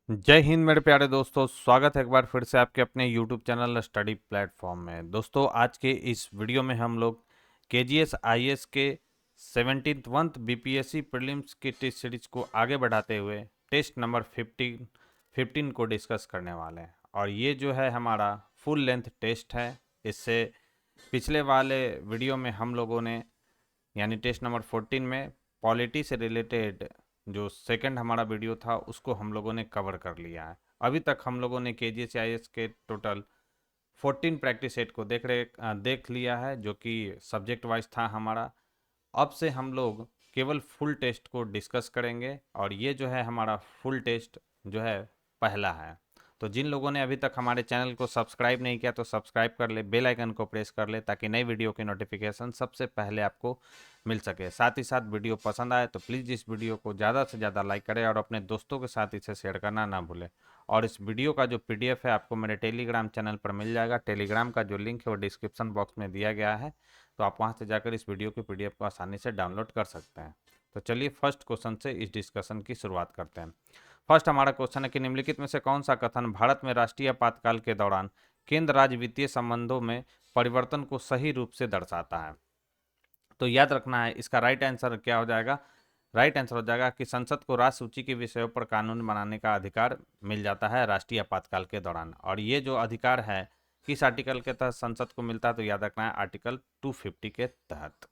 जय हिंद मेरे प्यारे दोस्तों, स्वागत है एक बार फिर से आपके अपने YouTube चैनल स्टडी प्लेटफॉर्म में। दोस्तों आज के इस वीडियो में हम लोग KGS IAS के 17th BPSC प्रीलिम्स की टेस्ट सीरीज को आगे बढ़ाते हुए टेस्ट नंबर 15 को डिस्कस करने वाले हैं। और ये जो है हमारा फुल लेंथ टेस्ट है। इससे पिछले वाले वीडियो में हम लोगों ने यानी टेस्ट नंबर 14 में पॉलिटी से रिलेटेड जो सेकंड हमारा वीडियो था उसको हम लोगों ने कवर कर लिया है। अभी तक हम लोगों ने KGS के टोटल 14 प्रैक्टिस सेट को देख लिया है, जो कि सब्जेक्ट वाइज था हमारा। अब से हम लोग केवल फुल टेस्ट को डिस्कस करेंगे और ये जो है हमारा फुल टेस्ट जो है पहला है। तो जिन लोगों ने अभी तक हमारे चैनल को सब्सक्राइब नहीं किया तो सब्सक्राइब कर ले, बेल आइकन को प्रेस कर ले ताकि नई वीडियो की नोटिफिकेशन सबसे पहले आपको मिल सके। साथ ही साथ वीडियो पसंद आए तो प्लीज़ इस वीडियो को ज़्यादा से ज़्यादा लाइक करें और अपने दोस्तों के साथ इसे शेयर करना ना भूलें। और इस वीडियो का जो PDF है आपको मेरे टेलीग्राम चैनल पर मिल जाएगा। टेलीग्राम का जो लिंक है वो डिस्क्रिप्शन बॉक्स में दिया गया है, तो आप वहाँ से जाकर इस वीडियो की PDF को आसानी से डाउनलोड कर सकते हैं। तो चलिए फर्स्ट क्वेश्चन से इस डिस्कशन की शुरुआत करते हैं। फर्स्ट हमारा क्वेश्चन है कि निम्नलिखित में से कौन सा कथन भारत में राष्ट्रीय आपातकाल के दौरान केंद्र राज्य वित्तीय संबंधों में परिवर्तन को सही रूप से दर्शाता है। तो याद रखना है इसका राइट आंसर क्या हो जाएगा। राइट आंसर हो जाएगा कि संसद को राज्य सूची के विषयों पर कानून बनाने का अधिकार मिल जाता है राष्ट्रीय आपातकाल के दौरान। और ये जो अधिकार है किस आर्टिकल के तहत संसद को मिलता है, तो याद रखना है आर्टिकल 250 के तहत।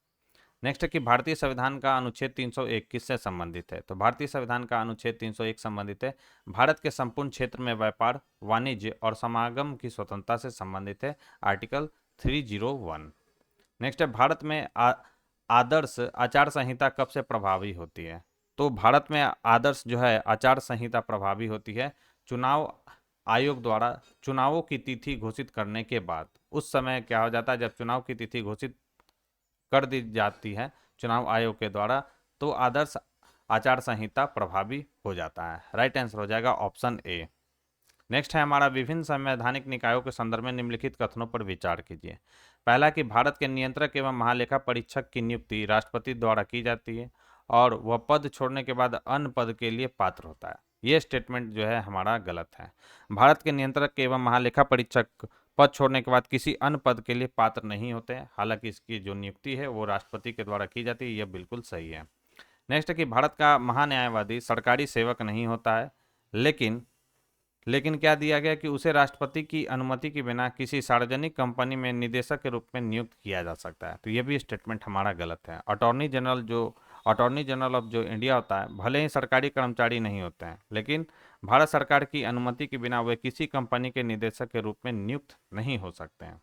नेक्स्ट है कि भारतीय संविधान का अनुच्छेद 301 किससे संबंधित है। तो भारतीय संविधान का अनुच्छेद 301 संबंधित है भारत के संपूर्ण क्षेत्र में व्यापार, वाणिज्य और समागम की स्वतंत्रता से संबंधित है, आर्टिकल 301। नेक्स्ट है भारत में आदर्श आचार संहिता कब से प्रभावी होती है। तो भारत में आदर्श जो है आचार संहिता प्रभावी होती है चुनाव आयोग द्वारा चुनावों की तिथि घोषित करने के बाद। उस समय क्या हो जाता है, जब चुनाव की तिथि घोषित कर दी जाती है चुनाव आयोग के द्वारा, तो आदर्श आचार संहिता प्रभावी हो जाता है। राइट आंसर हो जाएगा ऑप्शन ए। नेक्स्ट है हमारा विभिन्न संवैधानिक निकायों के संदर्भ में निम्नलिखित कथनों पर विचार कीजिए। पहला कि भारत के नियंत्रक एवं महालेखा परीक्षक की नियुक्ति राष्ट्रपति द्वारा की जाती है और वह पद छोड़ने के बाद अन्य पद के लिए पात्र होता है। ये स्टेटमेंट जो है हमारा गलत है। भारत के नियंत्रक एवं महालेखा परीक्षक पद छोड़ने के बाद किसी अन्य पद के लिए पात्र नहीं होते हैं, हालांकि इसकी जो नियुक्ति है वो राष्ट्रपति के द्वारा की जाती है। यह बिल्कुल सही है। नेक्स्ट है कि भारत का महान्यायवादी सरकारी सेवक नहीं होता है, लेकिन क्या दिया गया कि उसे राष्ट्रपति की अनुमति के बिना किसी सार्वजनिक कंपनी में निदेशक के रूप में नियुक्त किया जा सकता है। तो ये भी स्टेटमेंट हमारा गलत है। अटॉर्नी जनरल ऑफ जो इंडिया होता है, भले ही सरकारी कर्मचारी नहीं होते हैं, लेकिन भारत सरकार की अनुमति के बिना वे किसी कंपनी के निदेशक के रूप में नियुक्त नहीं हो सकते हैं।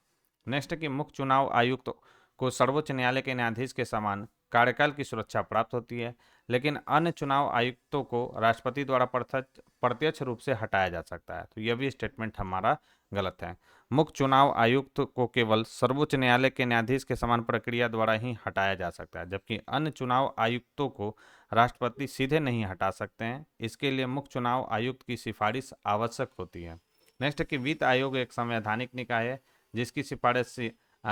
नेक्स्ट है कि मुख्य चुनाव आयुक्त को सर्वोच्च न्यायालय के न्यायाधीश के समान कार्यकाल की सुरक्षा प्राप्त होती है, लेकिन अन्य चुनाव आयुक्तों को राष्ट्रपति द्वारा प्रत्यक्ष रूप से हटाया जा सकता है। तो यह भी स्टेटमेंट हमारा गलत है। मुख्य चुनाव आयुक्त को केवल सर्वोच्च न्यायालय के न्यायाधीश के समान प्रक्रिया द्वारा ही हटाया जा सकता है, जबकि अन्य चुनाव आयुक्तों को राष्ट्रपति सीधे नहीं हटा सकते हैं। इसके लिए मुख्य चुनाव आयुक्त की सिफारिश आवश्यक होती है। नेक्स्ट है कि वित्त आयोग एक संवैधानिक निकाय है जिसकी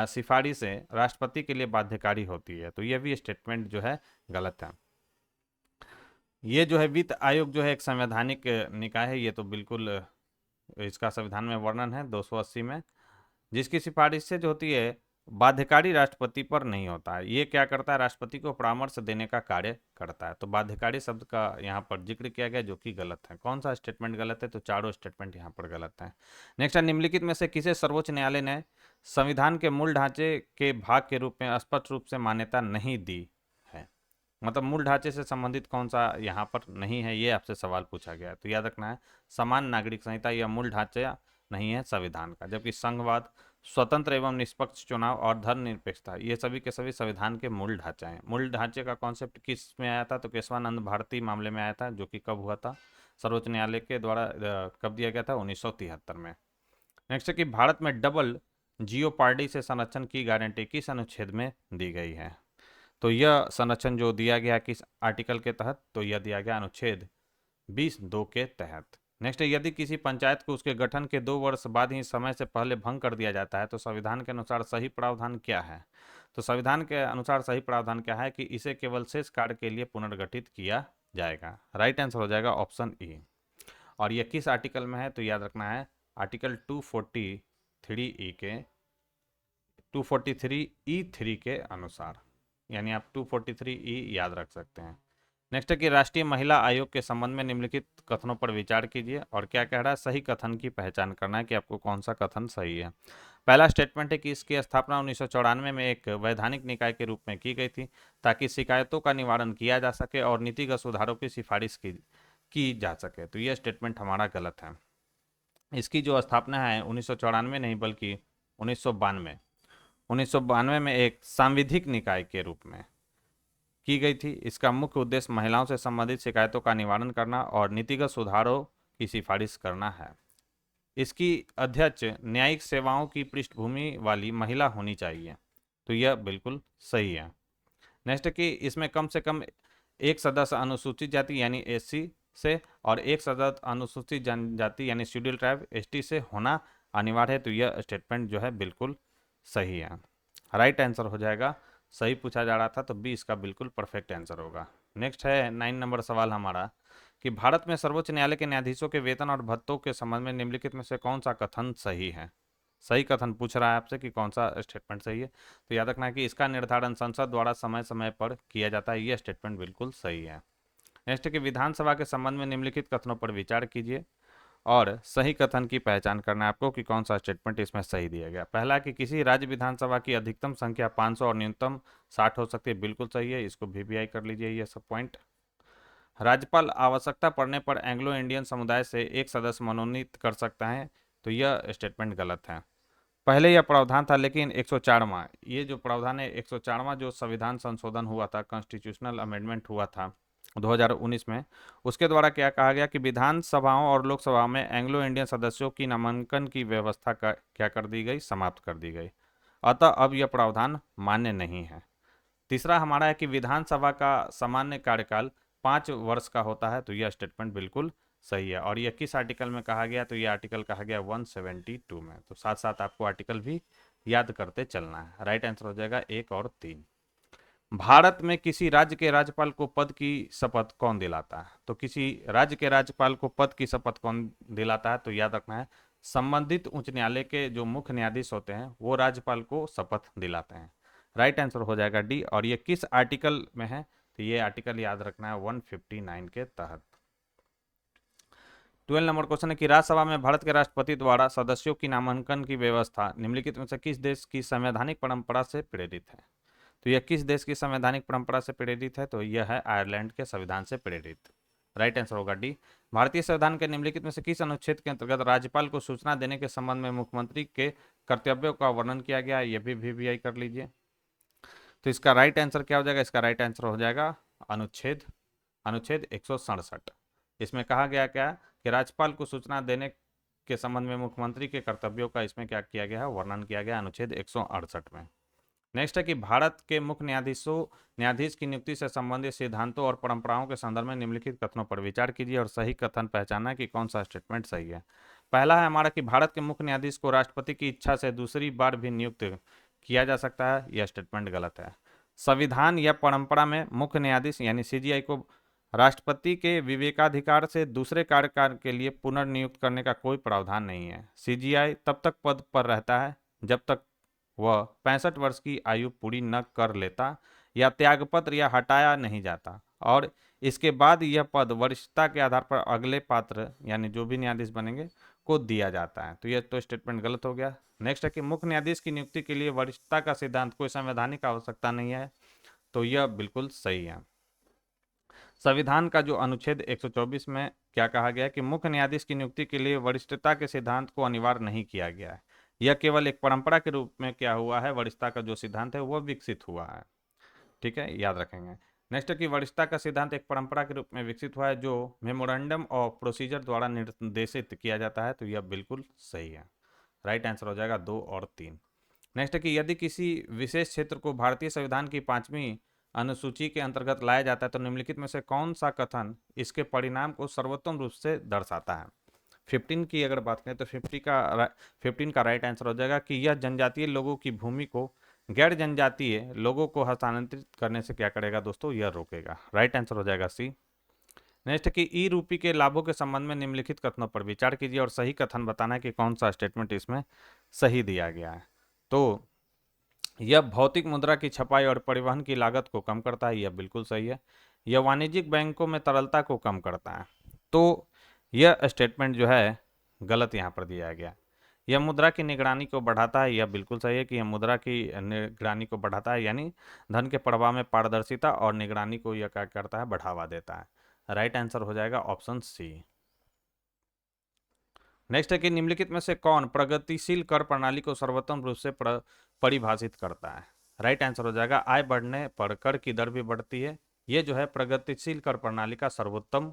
सिफारिशें राष्ट्रपति के लिए बाध्यकारी होती है। तो यह भी स्टेटमेंट जो है गलत है। ये जो है वित्त आयोग जो है एक संवैधानिक निकाय है, ये तो बिल्कुल इसका संविधान में वर्णन है 280 में, जिसकी सिफारिश से जो होती है बाध्यकारी राष्ट्रपति पर नहीं होता है। ये क्या करता है, राष्ट्रपति को परामर्श देने का कार्य करता है। तो बाध्यकारी शब्द का यहाँ पर जिक्र किया गया, जो कि गलत है। कौन सा स्टेटमेंट गलत है, तो चारों स्टेटमेंट यहाँ पर गलत है। नेक्स्ट है निम्नलिखित में से किसे सर्वोच्च न्यायालय ने संविधान के मूल ढांचे के भाग के रूप में स्पष्ट रूप से मान्यता नहीं दी है। मतलब मूल ढांचे से संबंधित कौन सा यहाँ पर नहीं है, ये आपसे सवाल पूछा गया है। तो याद रखना है समान नागरिक संहिता यह मूल ढांचा नहीं है संविधान का, जबकि संघवाद, स्वतंत्र एवं निष्पक्ष चुनाव और धर्मनिरपेक्षता ये सभी के सभी संविधान के मूल ढांचे हैं। मूल ढांचे का कॉन्सेप्ट किस में आया था, तो केशवानंद भारती मामले में आया था, जो कि कब हुआ था, सर्वोच्च न्यायालय के द्वारा कब दिया गया था, 1973 में। नेक्स्ट है कि भारत में डबल जियोपार्डी से संरक्षण की गारंटी किस अनुच्छेद में दी गई है। तो यह संरक्षण जो दिया गया किस आर्टिकल के तहत, तो यह दिया गया अनुच्छेद 20(2) के तहत। नेक्स्ट है यदि किसी पंचायत को उसके गठन के 2 वर्ष बाद ही समय से पहले भंग कर दिया जाता है तो संविधान के अनुसार सही प्रावधान क्या है। तो संविधान के अनुसार सही प्रावधान क्या है कि इसे केवल शेष कार्य के लिए पुनर्गठित किया जाएगा। राइट आंसर हो जाएगा ऑप्शन ई। और ये किस आर्टिकल में है, तो याद रखना है आर्टिकल 243E3 के अनुसार, यानी आप 243E याद रख सकते हैं। नेक्स्ट है कि राष्ट्रीय महिला आयोग के संबंध में निम्नलिखित कथनों पर विचार कीजिए। और क्या कह रहा है, सही कथन की पहचान करना है कि आपको कौन सा कथन सही है। पहला स्टेटमेंट है कि इसकी स्थापना 1994 में एक वैधानिक निकाय के रूप में की गई थी ताकि शिकायतों का निवारण किया जा सके और नीतिगत सुधारों की सिफारिश की जा सके। तो यह स्टेटमेंट हमारा गलत है। इसकी जो स्थापना है 1994 नहीं बल्कि 1992 में एक सांविधिक निकाय के रूप में की गई थी। इसका मुख्य उद्देश्य महिलाओं से संबंधित शिकायतों का निवारण करना और नीतिगत सुधारों की सिफारिश करना है। इसकी अध्यक्ष न्यायिक सेवाओं की पृष्ठभूमि वाली महिला होनी चाहिए। तो यह बिल्कुल सही है। नेक्स्ट कि इसमें कम से कम एक सदस्य अनुसूचित जाति यानी एससी से और एक सदस्य अनुसूचित जनजाति यानी शेड्यूल ट्राइब एसटी से होना अनिवार्य है। तो यह स्टेटमेंट जो है बिल्कुल सही है। राइट आंसर हो जाएगा। सही पूछा जा रहा था तो बी इसका बिल्कुल परफेक्ट आंसर होगा। नेक्स्ट है 9 नंबर सवाल हमारा कि भारत में सर्वोच्च न्यायालय के न्यायाधीशों के वेतन और भत्तों के संबंध में निम्नलिखित में से कौन सा कथन सही है। सही कथन पूछ रहा है आपसे कि कौन सा स्टेटमेंट सही है। तो याद रखना है कि इसका निर्धारण संसद द्वारा समय समय पर किया जाता है। यह स्टेटमेंट बिल्कुल सही है। नेक्स्ट कि विधानसभा के संबंध में निम्नलिखित कथनों पर विचार कीजिए और सही कथन की पहचान करना है आपको कि कौन सा स्टेटमेंट इसमें सही दिया गया। पहला कि किसी राज्य विधानसभा की अधिकतम संख्या 500 और न्यूनतम 60 हो सकती है। बिल्कुल सही है, इसको वीवीआई कर लीजिए ये सब पॉइंट। राज्यपाल आवश्यकता पड़ने पर एंग्लो इंडियन समुदाय से एक सदस्य मनोनीत कर सकता है। तो यह स्टेटमेंट गलत है। पहले यह प्रावधान था लेकिन 104वां ये जो प्रावधान है 104वां जो संविधान संशोधन हुआ था, कॉन्स्टिट्यूशनल अमेंडमेंट हुआ था 2019 में, उसके द्वारा क्या कहा गया कि विधानसभाओं और लोकसभा में एंग्लो इंडियन सदस्यों की नामांकन की व्यवस्था क्या कर दी गई, समाप्त कर दी गई। अतः अब यह प्रावधान मान्य नहीं है। तीसरा हमारा है कि विधानसभा का सामान्य कार्यकाल 5 वर्ष का होता है। तो यह स्टेटमेंट बिल्कुल सही है। और यह किस आर्टिकल में कहा गया, तो यह आर्टिकल कहा गया 172 में। तो साथ साथ आपको आर्टिकल भी याद करते चलना है। राइट आंसर हो जाएगा 1 और 3। भारत में किसी राज्य के राज्यपाल को पद की शपथ कौन दिलाता है। तो किसी राज्य के राज्यपाल को पद की शपथ कौन दिलाता है, तो याद रखना है संबंधित उच्च न्यायालय के जो मुख्य न्यायाधीश होते हैं वो राज्यपाल को शपथ दिलाते हैं। राइट आंसर हो जाएगा डी। और ये किस आर्टिकल में है, तो ये आर्टिकल याद रखना है 159 के तहत। 12 नंबर क्वेश्चन है कि राज्यसभा में भारत के राष्ट्रपति द्वारा सदस्यों की नामांकन की व्यवस्था निम्नलिखित में से किस देश की संवैधानिक परंपरा से प्रेरित है। तो यह किस देश की संवैधानिक परंपरा से प्रेरित है, तो यह है आयरलैंड के संविधान से प्रेरित। राइट आंसर होगा डी। भारतीय संविधान के निम्नलिखित में से किस अनुच्छेद के अंतर्गत राज्यपाल को सूचना देने के संबंध में मुख्यमंत्री के कर्तव्यों का वर्णन किया गया है। यह भी वीवीआई कर लीजिए। तो इसका राइट आंसर क्या हो जाएगा, इसका राइट आंसर हो जाएगा अनुच्छेद 167। इसमें कहा गया क्या कि राज्यपाल को सूचना देने के संबंध में मुख्यमंत्री के कर्तव्यों का इसमें क्या किया गया है, वर्णन किया गया अनुच्छेद 168 में। नेक्स्ट है कि भारत के मुख्य न्यायाधीश की नियुक्ति से संबंधित सिद्धांतों और परंपराओं के संदर्भ में निम्नलिखित कथनों पर विचार कीजिए और सही कथन पहचानना है कि कौन सा स्टेटमेंट सही है। पहला है हमारा कि भारत के मुख्य न्यायाधीश को राष्ट्रपति की इच्छा से दूसरी बार भी नियुक्त किया जा सकता है। यह स्टेटमेंट गलत है। संविधान या परंपरा में मुख्य न्यायाधीश यानी सीजीआई को राष्ट्रपति के विवेकाधिकार से दूसरे कार्यकाल के लिए पुनर्नियुक्त करने का कोई प्रावधान नहीं है। सीजीआई तब तक पद पर रहता है जब तक वह 65 वर्ष की आयु पूरी न कर लेता या त्यागपत्र या हटाया नहीं जाता, और इसके बाद यह पद वरिष्ठता के आधार पर अगले पात्र यानी जो भी न्यायाधीश बनेंगे को दिया जाता है। तो यह तो स्टेटमेंट गलत हो गया। नेक्स्ट है कि मुख्य न्यायाधीश की नियुक्ति के लिए वरिष्ठता का सिद्धांत कोई संवैधानिक आवश्यकता नहीं है। तो यह बिल्कुल सही है। संविधान का जो अनुच्छेद 124 में क्या कहा गया है कि मुख्य न्यायाधीश की नियुक्ति के लिए वरिष्ठता के सिद्धांत को अनिवार्य नहीं किया गया है। यह केवल एक परंपरा के रूप में क्या हुआ है, वरिष्ठता का जो सिद्धांत है वह विकसित हुआ है। ठीक है, याद रखेंगे। नेक्स्ट की वरिष्ठता का सिद्धांत एक परंपरा के रूप में विकसित हुआ है जो मेमोरेंडम ऑफ प्रोसीजर द्वारा निर्देशित किया जाता है। तो यह बिल्कुल सही है। राइट आंसर हो जाएगा 2 और 3। नेक्स्ट कि यदि किसी विशेष क्षेत्र को भारतीय संविधान की 5वीं अनुसूची के अंतर्गत लाया जाता है तो निम्नलिखित में से कौन सा कथन इसके परिणाम को सर्वोत्तम रूप से दर्शाता है। 15 की अगर बात करें तो 15 का राइट आंसर हो जाएगा कि यह जनजातीय लोगों की भूमि को गैर जनजातीय लोगों को हस्तांतरित करने से क्या करेगा दोस्तों, यह रोकेगा। राइट आंसर हो जाएगा सी। नेक्स्ट कि ई रूपी के लाभों के संबंध में निम्नलिखित कथनों पर विचार कीजिए और सही कथन बताना है कि कौन सा स्टेटमेंट इसमें सही दिया गया है। तो यह भौतिक मुद्रा की छपाई और परिवहन की लागत को कम करता है, यह बिल्कुल सही है। यह वाणिज्यिक बैंकों में तरलता को कम करता है, तो यह स्टेटमेंट जो है गलत यहाँ पर दिया गया। यह मुद्रा की निगरानी को बढ़ाता है, यह बिल्कुल सही है कि यह मुद्रा की निगरानी को बढ़ाता है, यानी धन के प्रवाह में पारदर्शिता और निगरानी को यह क्या करता है, बढ़ावा देता है। राइट आंसर हो जाएगा ऑप्शन सी। नेक्स्ट है कि निम्नलिखित में से कौन प्रगतिशील कर प्रणाली को सर्वोत्तम रूप से परिभाषित करता है। राइट आंसर हो जाएगा आय बढ़ने पर कर की दर भी बढ़ती है। ये जो है प्रगतिशील कर प्रणाली का सर्वोत्तम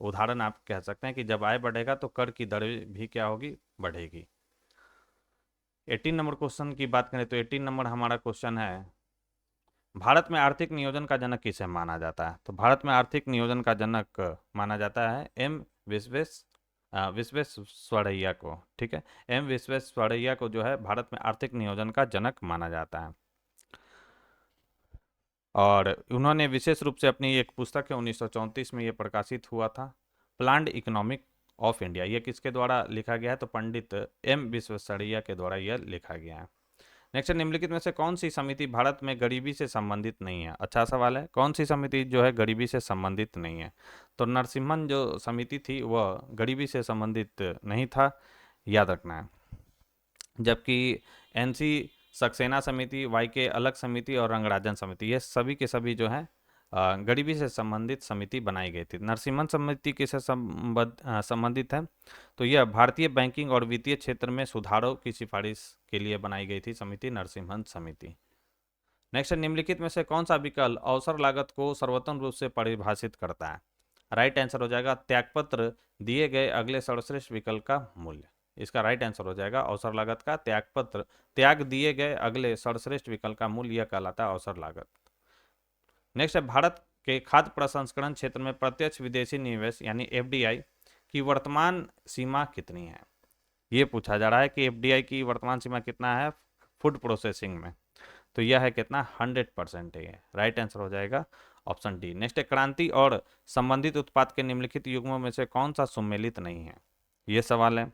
उदाहरण आप कह सकते हैं कि जब आय बढ़ेगा तो कर की दर भी क्या होगी, बढ़ेगी। 18 नंबर क्वेश्चन की बात करें तो 18 नंबर हमारा क्वेश्चन है, भारत में आर्थिक नियोजन का जनक किसे माना जाता है। तो भारत में आर्थिक नियोजन का जनक माना जाता है एम विश्वेश्वरैया को। ठीक है, एम विश्वेश्वरैया को जो है भारत में आर्थिक नियोजन का जनक माना जाता है। और उन्होंने विशेष रूप से अपनी एक पुस्तक है 1934 में ये प्रकाशित हुआ था, प्लान्ड इकोनॉमिक ऑफ इंडिया। ये किसके द्वारा लिखा गया है, तो पंडित एम विश्वेश्वरैया के द्वारा यह लिखा गया है। नेक्स्ट, निम्नलिखित में से कौन सी समिति भारत में गरीबी से संबंधित नहीं है। अच्छा सवाल है, कौन सी समिति जो है गरीबी से संबंधित नहीं है। तो नरसिम्हन जो समिति थी वह गरीबी से संबंधित नहीं था, याद रखना है। जबकि एनसी सक्सेना समिति, वाई के अलग समिति और रंगराजन समिति, ये सभी के सभी जो है गरीबी से संबंधित समिति बनाई गई थी। नरसिम्हन समिति किससे संबंधित है, तो यह भारतीय बैंकिंग और वित्तीय क्षेत्र में सुधारों की सिफारिश के लिए बनाई गई थी समिति, नरसिम्हन समिति। नेक्स्ट, निम्नलिखित में से कौन सा विकल्प अवसर लागत को सर्वोत्तम रूप से परिभाषित करता है। राइट आंसर हो जाएगा त्यागपत्र दिए गए अगले सर्वश्रेष्ठ विकल्प का मूल्य। इसका राइट आंसर हो जाएगा अवसर लागत का त्यागपत्र, त्याग दिए गए अगले सर्वश्रेष्ठ विकल्प का मूल्य, यह कहलाता है अवसर लागत। नेक्स्ट है, भारत के खाद्य प्रसंस्करण क्षेत्र में प्रत्यक्ष विदेशी निवेश यानी एफडीआई की वर्तमान सीमा कितनी है। ये पूछा जा रहा है कि एफडीआई की वर्तमान सीमा कितना है फूड प्रोसेसिंग में, तो यह है कितना, 100% है। राइट आंसर हो जाएगा ऑप्शन डी। नेक्स्ट है, क्रांति और संबंधित उत्पाद के निम्नलिखित युग्मों में से कौन सा सुमेलित नहीं है, ये सवाल है।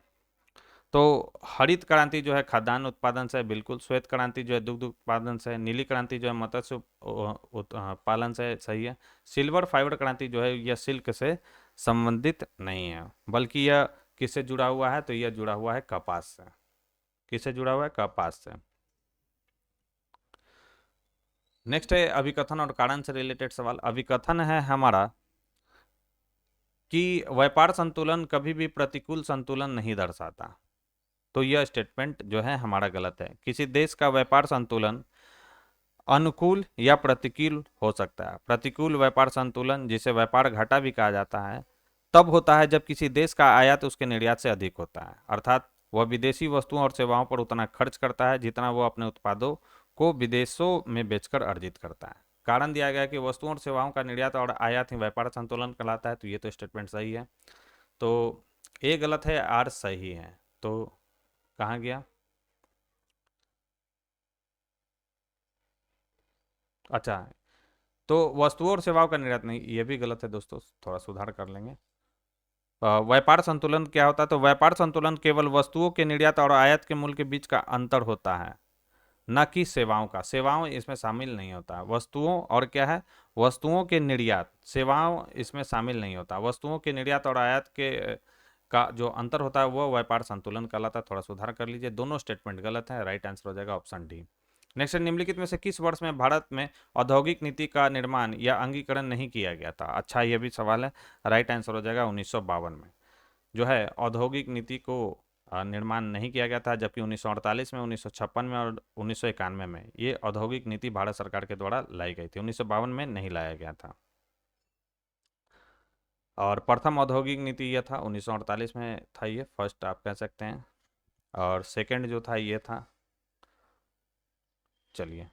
तो हरित क्रांति जो है खाद्यान्न उत्पादन से, बिल्कुल। श्वेत क्रांति जो है दुग्ध उत्पादन से, नीली क्रांति जो है मत्स्य पालन से, सही है। सिल्वर फाइबर क्रांति जो है यह सिल्क से संबंधित नहीं है, बल्कि यह किससे जुड़ा हुआ है, तो यह जुड़ा हुआ है कपास से। किससे जुड़ा हुआ है, कपास से। नेक्स्ट है अभिकथन और कारण से रिलेटेड सवाल। अभिकथन है हमारा कि व्यापार संतुलन कभी भी प्रतिकूल संतुलन नहीं दर्शाता, तो यह स्टेटमेंट जो है हमारा गलत है। किसी देश का व्यापार संतुलन अनुकूल या प्रतिकूल हो सकता है। प्रतिकूल व्यापार संतुलन, जिसे व्यापार घाटा भी कहा जाता है, तब होता है जब किसी देश का आयात उसके निर्यात से अधिक होता है, अर्थात वह विदेशी वस्तुओं और सेवाओं पर उतना खर्च करता है जितना वो अपने उत्पादों को विदेशों में बेचकर अर्जित करता है। कारण दिया गया कि वस्तुओं और सेवाओं का निर्यात और आयात ही व्यापार संतुलन कहलाता है, तो ये तो स्टेटमेंट सही है। तो ए गलत है, आर सही है। तो कहाँ गया, अच्छा, तो वस्तुओं और सेवाओं का निर्यात नहीं, ये भी गलत है दोस्तों, थोड़ा सुधार कर लेंगे। व्यापार संतुलन क्या होता है, तो व्यापार संतुलन केवल वस्तुओं के निर्यात और आयात के मूल्य के बीच का अंतर होता है, न कि सेवाओं का। सेवाओं इसमें शामिल नहीं होता। वस्तुओं और क्या है, वस्तुओं के निर्यात, सेवाओं इसमें शामिल नहीं होता। वस्तुओं के निर्यात और आयात के का जो अंतर होता है वो व्यापार संतुलन कहलाता है। थोड़ा सुधार कर लीजिए, दोनों स्टेटमेंट गलत है। राइट आंसर हो जाएगा ऑप्शन डी। नेक्स्ट, निम्नलिखित में से किस वर्ष में भारत में औद्योगिक नीति का निर्माण या अंगीकरण नहीं किया गया था। अच्छा, ये भी सवाल है। राइट आंसर हो जाएगा 1952 में जो है औद्योगिक नीति को निर्माण नहीं किया गया था, जबकि 1948 में, 1956 में और 1991 में ये औद्योगिक नीति भारत सरकार के द्वारा लाई गई थी। 1952 में नहीं लाया गया था। और प्रथम औद्योगिक नीति यह था 1948 में था, ये फर्स्ट आप कह सकते हैं। और सेकंड जो था ये था, चलिए।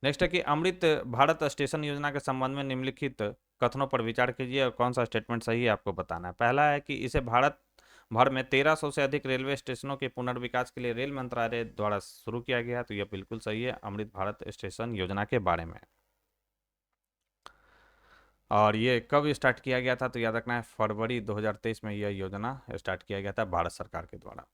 नेक्स्ट है कि अमृत भारत स्टेशन योजना के संबंध में निम्नलिखित कथनों पर विचार कीजिए और कौन सा स्टेटमेंट सही है आपको बताना है। पहला है कि इसे भारत भर में 1300 से अधिक रेलवे स्टेशनों के पुनर्विकास के लिए रेल मंत्रालय द्वारा शुरू किया गया, तो यह बिल्कुल सही है अमृत भारत स्टेशन योजना के बारे में। और ये कब स्टार्ट किया गया था, तो याद रखना है फरवरी 2023 में यह योजना स्टार्ट किया गया था भारत सरकार के द्वारा।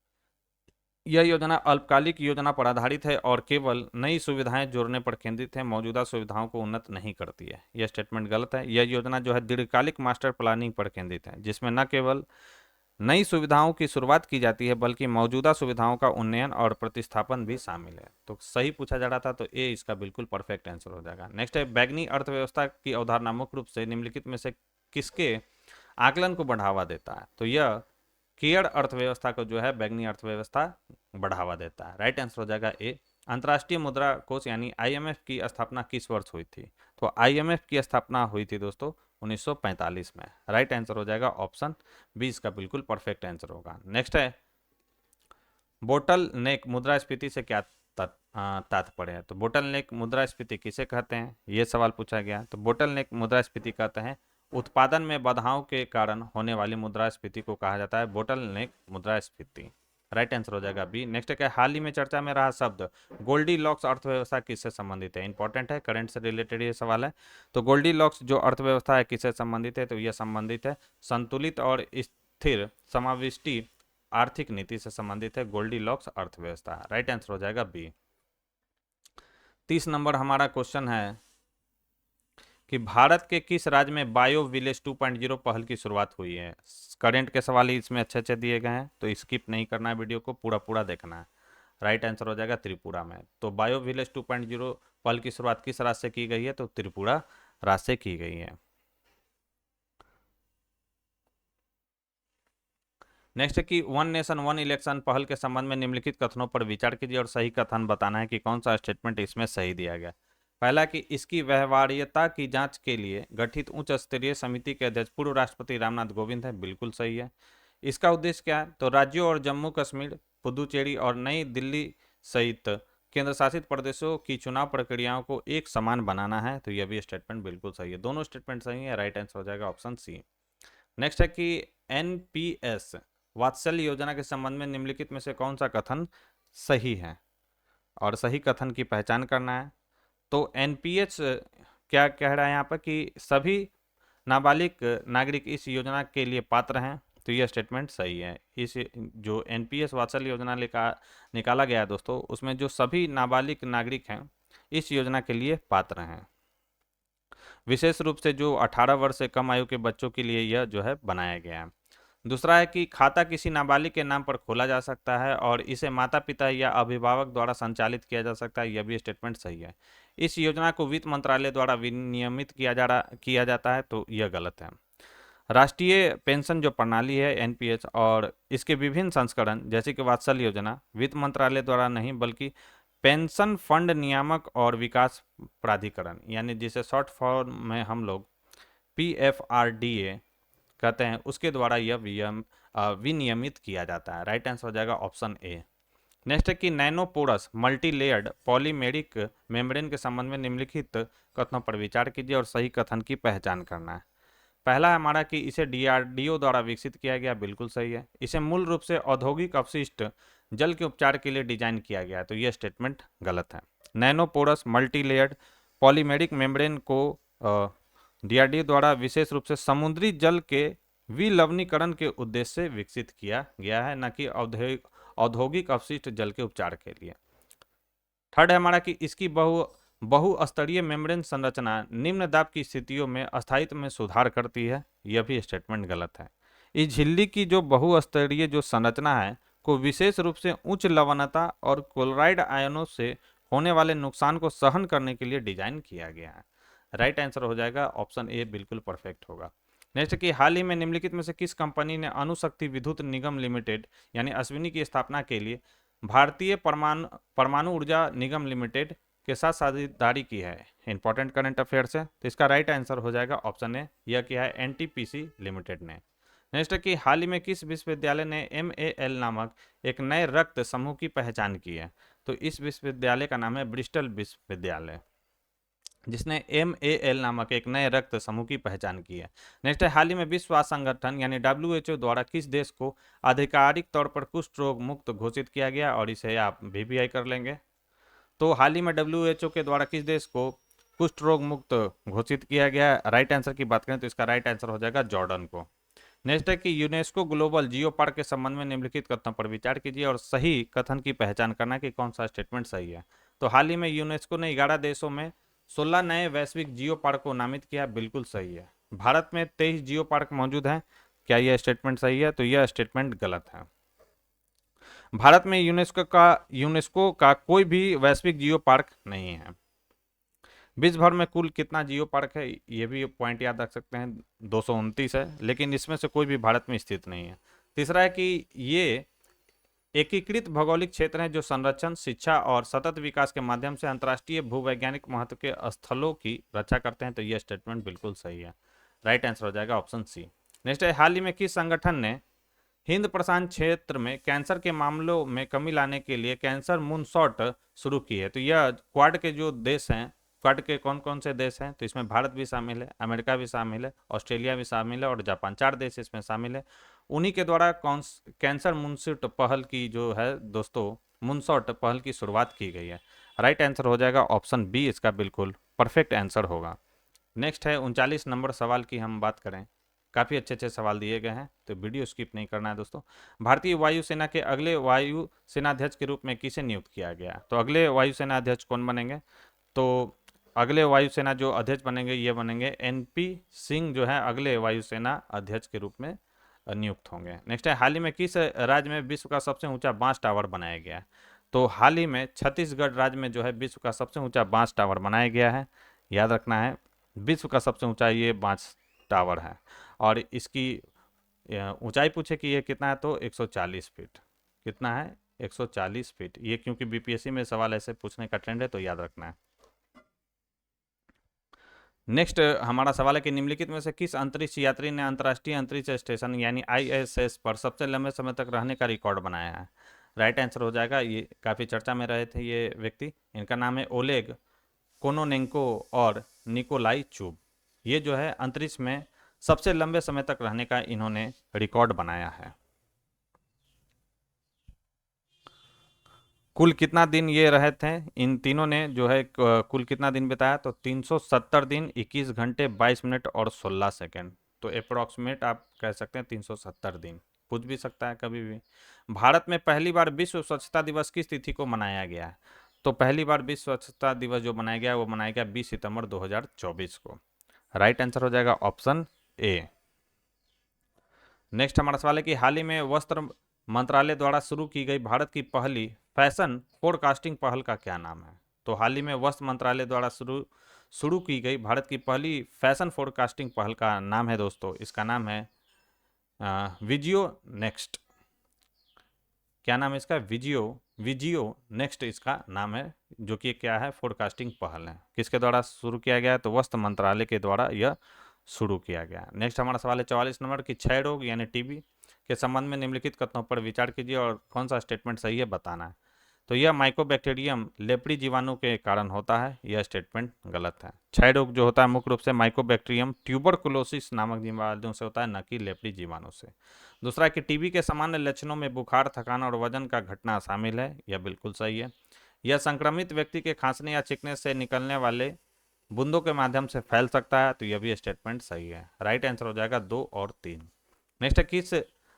यह योजना अल्पकालिक योजना पर आधारित है और केवल नई सुविधाएं जोड़ने पर केंद्रित है, मौजूदा सुविधाओं को उन्नत नहीं करती है। यह स्टेटमेंट गलत है। यह योजना जो है दीर्घकालिक मास्टर प्लानिंग पर केंद्रित है, जिसमें न केवल नई सुविधाओं की शुरुआत की जाती है बल्कि मौजूदा सुविधाओं का उन्नयन और प्रतिस्थापन भी शामिल है। तो सही पूछा जा रहा था, तो ए इसका बिल्कुल परफेक्ट आंसर हो जाएगा। नेक्स्ट है, बैगनी अर्थव्यवस्था की अवधारणा मुख्य रूप से निम्नलिखित में से किसके आकलन को बढ़ावा देता है, तो यह केयर अर्थव्यवस्था को जो है बैगनी अर्थव्यवस्था बढ़ावा देता है। राइट आंसर हो जाएगा ए। अंतर्राष्ट्रीय मुद्रा कोष यानी आईएमएफ की स्थापना किस वर्ष हुई थी, तो आईएमएफ की स्थापना हुई थी दोस्तों 1945 में। राइट आंसर हो जाएगा ऑप्शन बी इसका बिल्कुल परफेक्ट आंसर होगा। नेक्स्ट है, बोटल नेक मुद्रास्फीति से क्या तात्पर्य है, तो बोटल नेक मुद्रास्फीति किसे कहते हैं, ये सवाल पूछा गया। तो बोटल नेक मुद्रास्फीति कहते हैं उत्पादन में बाधाओं के कारण होने वाली मुद्रास्फीति को कहा जाता है बोटल नेक मुद्रास्फीति। राइट आंसर हो जाएगा बी। नेक्स्ट क्या, हाल ही में चर्चा में रहा शब्द गोल्डी लॉक्स अर्थव्यवस्था किससे संबंधित है, इंपॉर्टेंट है, करंट से रिलेटेड ये सवाल है। तो गोल्डी लॉक्स जो अर्थव्यवस्था है किससे संबंधित है, तो यह संबंधित है संतुलित और स्थिर समाविष्टि आर्थिक नीति से संबंधित है गोल्डी लॉक्स अर्थव्यवस्था। राइट आंसर हो जाएगा बी। 30 नंबर हमारा क्वेश्चन है कि भारत के किस राज्य में बायो विलेज 2.0 पहल की शुरुआत हुई है। करंट के सवाल ही इसमें अच्छे अच्छे दिए गए हैं, तो स्किप नहीं करना है, वीडियो को पूरा पूरा देखना है। राइट आंसर हो जाएगा त्रिपुरा में। तो बायो विलेज 2.0 पहल की शुरुआत किस राज्य से की गई है, तो त्रिपुरा राज्य से की गई है। नेक्स्ट है कि वन नेशन वन इलेक्शन पहल के संबंध में निम्नलिखित कथनों पर विचार कीजिए और सही कथन बताना है कि कौन सा स्टेटमेंट इसमें सही दिया गया। पहला कि इसकी व्यवहार्यता की जांच के लिए गठित उच्च स्तरीय समिति के अध्यक्ष पूर्व राष्ट्रपति रामनाथ कोविंद है, बिल्कुल सही है। इसका उद्देश्य क्या है, तो राज्यों और जम्मू कश्मीर, पुदुचेरी और नई दिल्ली सहित केंद्र शासित प्रदेशों की चुनाव प्रक्रियाओं को एक समान बनाना है। तो यह भी स्टेटमेंट बिल्कुल सही है, दोनों स्टेटमेंट सही है। राइट आंसर हो जाएगा ऑप्शन सी। नेक्स्ट है कि एनपीएस वात्सल्य योजना के संबंध में निम्नलिखित में से कौन सा कथन सही है, और सही कथन की पहचान करना है। तो एनपीएस क्या कह रहा है यहाँ पर कि सभी नाबालिग नागरिक इस योजना के लिए पात्र हैं, तो यह स्टेटमेंट सही है। इस जो एनपीएस वात्सल्य योजना निकाला गया है दोस्तों, उसमें जो सभी नाबालिग नागरिक हैं इस योजना के लिए पात्र हैं। विशेष रूप से जो 18 वर्ष से कम आयु के बच्चों के लिए यह जो है बनाया गया है। दूसरा है कि खाता किसी नाबालिग के नाम पर खोला जा सकता है और इसे माता पिता या अभिभावक द्वारा संचालित किया जा सकता है, यह भी स्टेटमेंट सही है। इस योजना को वित्त मंत्रालय द्वारा विनियमित किया जाता है, तो यह गलत है। राष्ट्रीय पेंशन जो प्रणाली है एनपीएस और इसके विभिन्न संस्करण जैसे कि वात्सल्य योजना वित्त मंत्रालय द्वारा नहीं बल्कि पेंशन फंड नियामक और विकास प्राधिकरण यानी जिसे शॉर्ट फॉर्म में हम लोग पीएफआरडीए कहते हैं, उसके द्वारा यह विनियमित किया जाता है। राइट आंसर हो जाएगा ऑप्शन ए। नेक्स्ट है कि नैनोपोरस मल्टीलेयर्ड पॉलीमेरिक मेम्ब्रेन के संबंध में निम्नलिखित कथनों पर विचार कीजिए और सही कथन की पहचान करना है। पहला है हमारा कि इसे डीआरडीओ द्वारा विकसित किया गया, बिल्कुल सही है। इसे मूल रूप से औद्योगिक अपशिष्ट जल के उपचार के लिए डिजाइन किया गया है, तो यह स्टेटमेंट गलत है। नैनोपोरस मल्टीलेयर्ड पॉलीमेरिक मेम्ब्रेन को डीआरडीओ द्वारा विशेष रूप से समुद्री जल के विलवणीकरण के उद्देश्य से विकसित किया गया है, न कि औद्योगिक अपशिष्ट जल के उपचार के लिए। थर्ड है हमारा कि इसकी बहुस्तरीय मेम्ब्रेन संरचना निम्न दाब की स्थितियों में अस्थायित्व में सुधार करती है, यह भी स्टेटमेंट गलत है। इस झिल्ली की जो बहुस्तरीय जो संरचना है को विशेष रूप से उच्च लवणता और क्लोराइड आयनों से होने वाले नुकसान को सहन करने के लिए डिजाइन किया गया है। राइट आंसर हो जाएगा ऑप्शन ए, बिल्कुल परफेक्ट होगा। नेक्स्ट कि हाल ही में निम्नलिखित में से किस कंपनी ने अणुशक्ति विद्युत निगम लिमिटेड यानी अश्विनी की स्थापना के लिए भारतीय परमाणु ऊर्जा निगम लिमिटेड के साथ साझेदारी की है। इंपॉर्टेंट करंट अफेयर्स है, तो इसका राइट आंसर हो जाएगा ऑप्शन ए, यह किया है एनटीपीसी लिमिटेड ने। नेक्स्ट है कि हाल ही में किस विश्वविद्यालय ने MAL नामक एक नए रक्त समूह की पहचान की है, तो इस विश्वविद्यालय का नाम है ब्रिस्टल विश्वविद्यालय जिसने MAL नामक एक नए रक्त समूह की पहचान की है। नेक्स्ट है हाल ही में विश्व स्वास्थ्य संगठन यानी WHO द्वारा किस देश को आधिकारिक तौर पर कुष्ठ रोग मुक्त घोषित किया गया, और इसे आप VVI कर लेंगे। तो हाल ही में WHO के द्वारा किस देश को कुष्ठ रोग मुक्त घोषित किया गया है? राइट आंसर की बात करें तो इसका राइट आंसर हो जाएगा जॉर्डन को। नेक्स्ट है कि यूनेस्को ग्लोबल जियो पार्क के संबंध में निम्नलिखित कथनों पर विचार कीजिए और सही कथन की पहचान करना कि कौन सा स्टेटमेंट सही है। तो हाल ही में यूनेस्को ने 11 देशों में 16 नए वैश्विक जियो पार्क को नामित किया, बिल्कुल सही है। भारत में 23 जियो पार्क मौजूद हैं, क्या यह स्टेटमेंट सही है? तो यह स्टेटमेंट गलत है। भारत में यूनेस्को का कोई भी वैश्विक जियो पार्क नहीं है। विश्व भर में कुल कितना जियो पार्क है, ये भी पॉइंट याद रख सकते हैं, 229 है, लेकिन इसमें से कोई भी भारत में स्थित नहीं है। तीसरा है कि ये एकीकृत भौगोलिक क्षेत्र हैं जो संरक्षण, शिक्षा और सतत विकास के माध्यम से अंतर्राष्ट्रीय भूवैज्ञानिक महत्व के स्थलों की रक्षा करते हैं। तो यह स्टेटमेंट बिल्कुल सही है। राइट आंसर हो जाएगा ऑप्शन सी। नेक्स्ट है, हाल ही में किस संगठन ने हिंद प्रशांत क्षेत्र में कैंसर के मामलों में कमी लाने के लिए कैंसर मूनशॉट शुरू की है? तो यह क्वाड के जो देश हैं, क्वाड के कौन कौन से देश हैं? तो इसमें भारत भी शामिल है, अमेरिका भी शामिल है, ऑस्ट्रेलिया भी शामिल है और जापान, 4 देश इसमें शामिल है। उन्हीं के द्वारा कैंसर मूनशॉट पहल की जो है दोस्तों, मूनशॉट पहल की शुरुआत की गई है। राइट आंसर हो जाएगा ऑप्शन बी, इसका बिल्कुल परफेक्ट आंसर होगा। नेक्स्ट है 39 नंबर सवाल की हम बात करें, काफ़ी अच्छे अच्छे सवाल दिए गए हैं, तो वीडियो स्किप नहीं करना है दोस्तों। भारतीय वायुसेना के अगले वायु सेनाध्यक्ष के रूप में किसे नियुक्त किया गया? तो अगले वायुसेना अध्यक्ष कौन बनेंगे? तो अगले वायुसेना जो अध्यक्ष बनेंगे ये बनेंगे एनपी सिंह, जो है अगले वायुसेना अध्यक्ष के रूप में नियुक्त होंगे। नेक्स्ट है, हाल ही में किस राज्य में विश्व का सबसे ऊंचा बांस टावर बनाया गया है? तो हाल ही में छत्तीसगढ़ राज्य में जो है विश्व का सबसे ऊंचा बांस टावर बनाया गया है। याद रखना है, विश्व का सबसे ऊंचा ये बांस टावर है और इसकी ऊंचाई पूछे कि ये कितना है तो 140 फीट। कितना है? 140 फीट। ये क्योंकि बीपीएससी में सवाल ऐसे पूछने का ट्रेंड है, तो याद रखना है। नेक्स्ट हमारा सवाल है कि निम्नलिखित में से किस अंतरिक्ष यात्री ने अंतर्राष्ट्रीय अंतरिक्ष स्टेशन यानी आईएसएस पर सबसे लंबे समय तक रहने का रिकॉर्ड बनाया है? राइट आंसर हो जाएगा, ये काफ़ी चर्चा में रहे थे ये व्यक्ति, इनका नाम है ओलेग कोनोनेंको और निकोलाई चुब। ये जो है अंतरिक्ष में सबसे लंबे समय तक रहने का इन्होंने रिकॉर्ड बनाया है। कुल कितना दिन ये रहे थे? इन तीनों ने जो है कुल कितना दिन बिताया? तो 370 दिन, 21 घंटे, 22 मिनट और 16 सेकंड। तो अप्रोक्सीमेट आप कह सकते हैं 370 दिन, पूछ भी सकता है कभी भी। भारत में पहली बार विश्व स्वच्छता दिवस किस तिथि को मनाया गया है? तो पहली बार विश्व स्वच्छता दिवस जो मनाया गया वो मनाया गया 20 सितंबर 2024 को। राइट आंसर हो जाएगा ऑप्शन ए। नेक्स्ट हमारा सवाल है कि हाल ही में वस्त्र मंत्रालय द्वारा शुरू की गई भारत की पहली फैशन फोरकास्टिंग पहल का क्या नाम है? तो हाल ही में वस्त्र मंत्रालय द्वारा शुरू शुरू की गई भारत की पहली फैशन फोरकास्टिंग पहल का नाम है दोस्तों, इसका नाम है विजियो नेक्स्ट। क्या नाम है इसका? विजियो विजियो नेक्स्ट इसका नाम है, जो कि क्या है? फोरकास्टिंग पहल है। किसके द्वारा शुरू किया गया है? तो वस्त्र मंत्रालय के द्वारा यह शुरू किया गया। नेक्स्ट हमारा सवाल है 44 नंबर की, क्षय रोग यानी टीबी के संबंध में निम्नलिखित कथनों पर विचार कीजिए और कौन सा स्टेटमेंट सही है बताना है। तो यह माइकोबैक्टीरियम लेप्री जीवाणु के कारण होता है, यह स्टेटमेंट गलत है। क्षय रोग जो होता है मुख्य रूप से माइकोबैक्टीरियम ट्यूबरकुलोसिस नामक जीवाणु से होता है, न कि लेप्री जीवाणु से। दूसरा कि टीबी के सामान्य लक्षणों में बुखार, थकान और वजन का घटना शामिल है, यह बिल्कुल सही है। यह संक्रमित व्यक्ति के खांसने या छींकने से निकलने वाले बूंदों के माध्यम से फैल सकता है, तो यह भी स्टेटमेंट सही है। राइट आंसर हो जाएगा 2 और 3। नेक्स्ट है, किस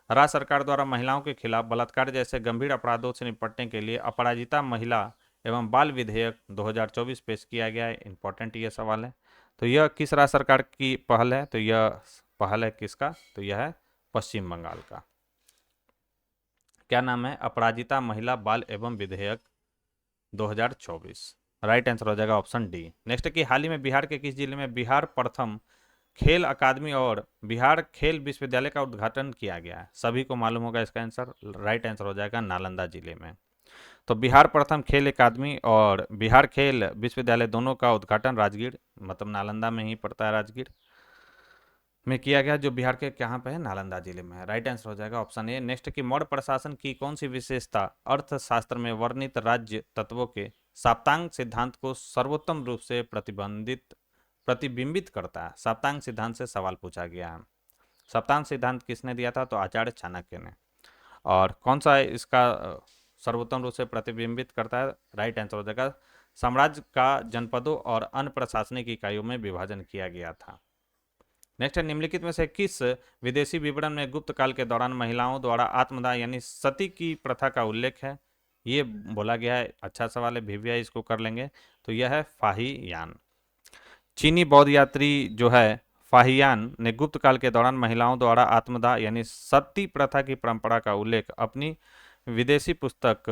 राज्य सरकार द्वारा महिलाओं के खिलाफ बलात्कार जैसे गंभीर अपराधों से निपटने के लिए अपराजिता महिला एवं बाल विधेयक 2024 पेश किया गया है? इंपॉर्टेंट ये सवाल है। तो यह किस राज्य सरकार की पहल है? तो यह पहल है किसका? तो यह है पश्चिम बंगाल का। क्या नाम है? अपराजिता महिला बाल एवं विधेयक 2024। राइट आंसर हो जाएगा ऑप्शन डी। नेक्स्ट है कि हाल ही में बिहार के किस जिले में बिहार प्रथम खेल अकादमी और बिहार खेल विश्वविद्यालय का उद्घाटन किया गया है? सभी को मालूम होगा इसका आंसर। राइट आंसर हो जाएगा नालंदा जिले में। तो बिहार प्रथम खेल अकादमी और बिहार खेल विश्वविद्यालय दोनों का उद्घाटन राजगीर, मतलब नालंदा में ही पड़ता है, राजगीर में किया गया, जो बिहार के कहाँ पे है? नालंदा जिले में है। राइट आंसर हो जाएगा ऑप्शन ए। नेक्स्ट की, मौर्य प्रशासन की कौन सी विशेषता अर्थशास्त्र में वर्णित राज्य तत्वों के साप्तांग सिद्धांत को सर्वोत्तम रूप से प्रतिबिंबित करता है? साप्तांग सिद्धांत से सवाल पूछा गया है। साप्तांग सिद्धांत किसने दिया था? तो आचार्य चाणक्य ने। और कौन सा इसका सर्वोत्तम रूप से प्रतिबिंबित करता है? राइट आंसर हो जाएगा साम्राज्य का जनपदों और अन्य प्रशासनिक इकाइयों में विभाजन किया गया था। नेक्स्ट है, निम्नलिखित में से किस विदेशी विवरण में गुप्त काल के दौरान महिलाओं द्वारा आत्मदाह यानी सती की प्रथा का उल्लेख है? ये बोला गया है। अच्छा सवाल है, वीवीआई इसको कर लेंगे। तो यह है फाहियान। चीनी बौद्ध यात्री जो है फाहियान ने गुप्त काल के दौरान महिलाओं द्वारा आत्मदाह यानी सती प्रथा की परंपरा का उल्लेख अपनी विदेशी पुस्तक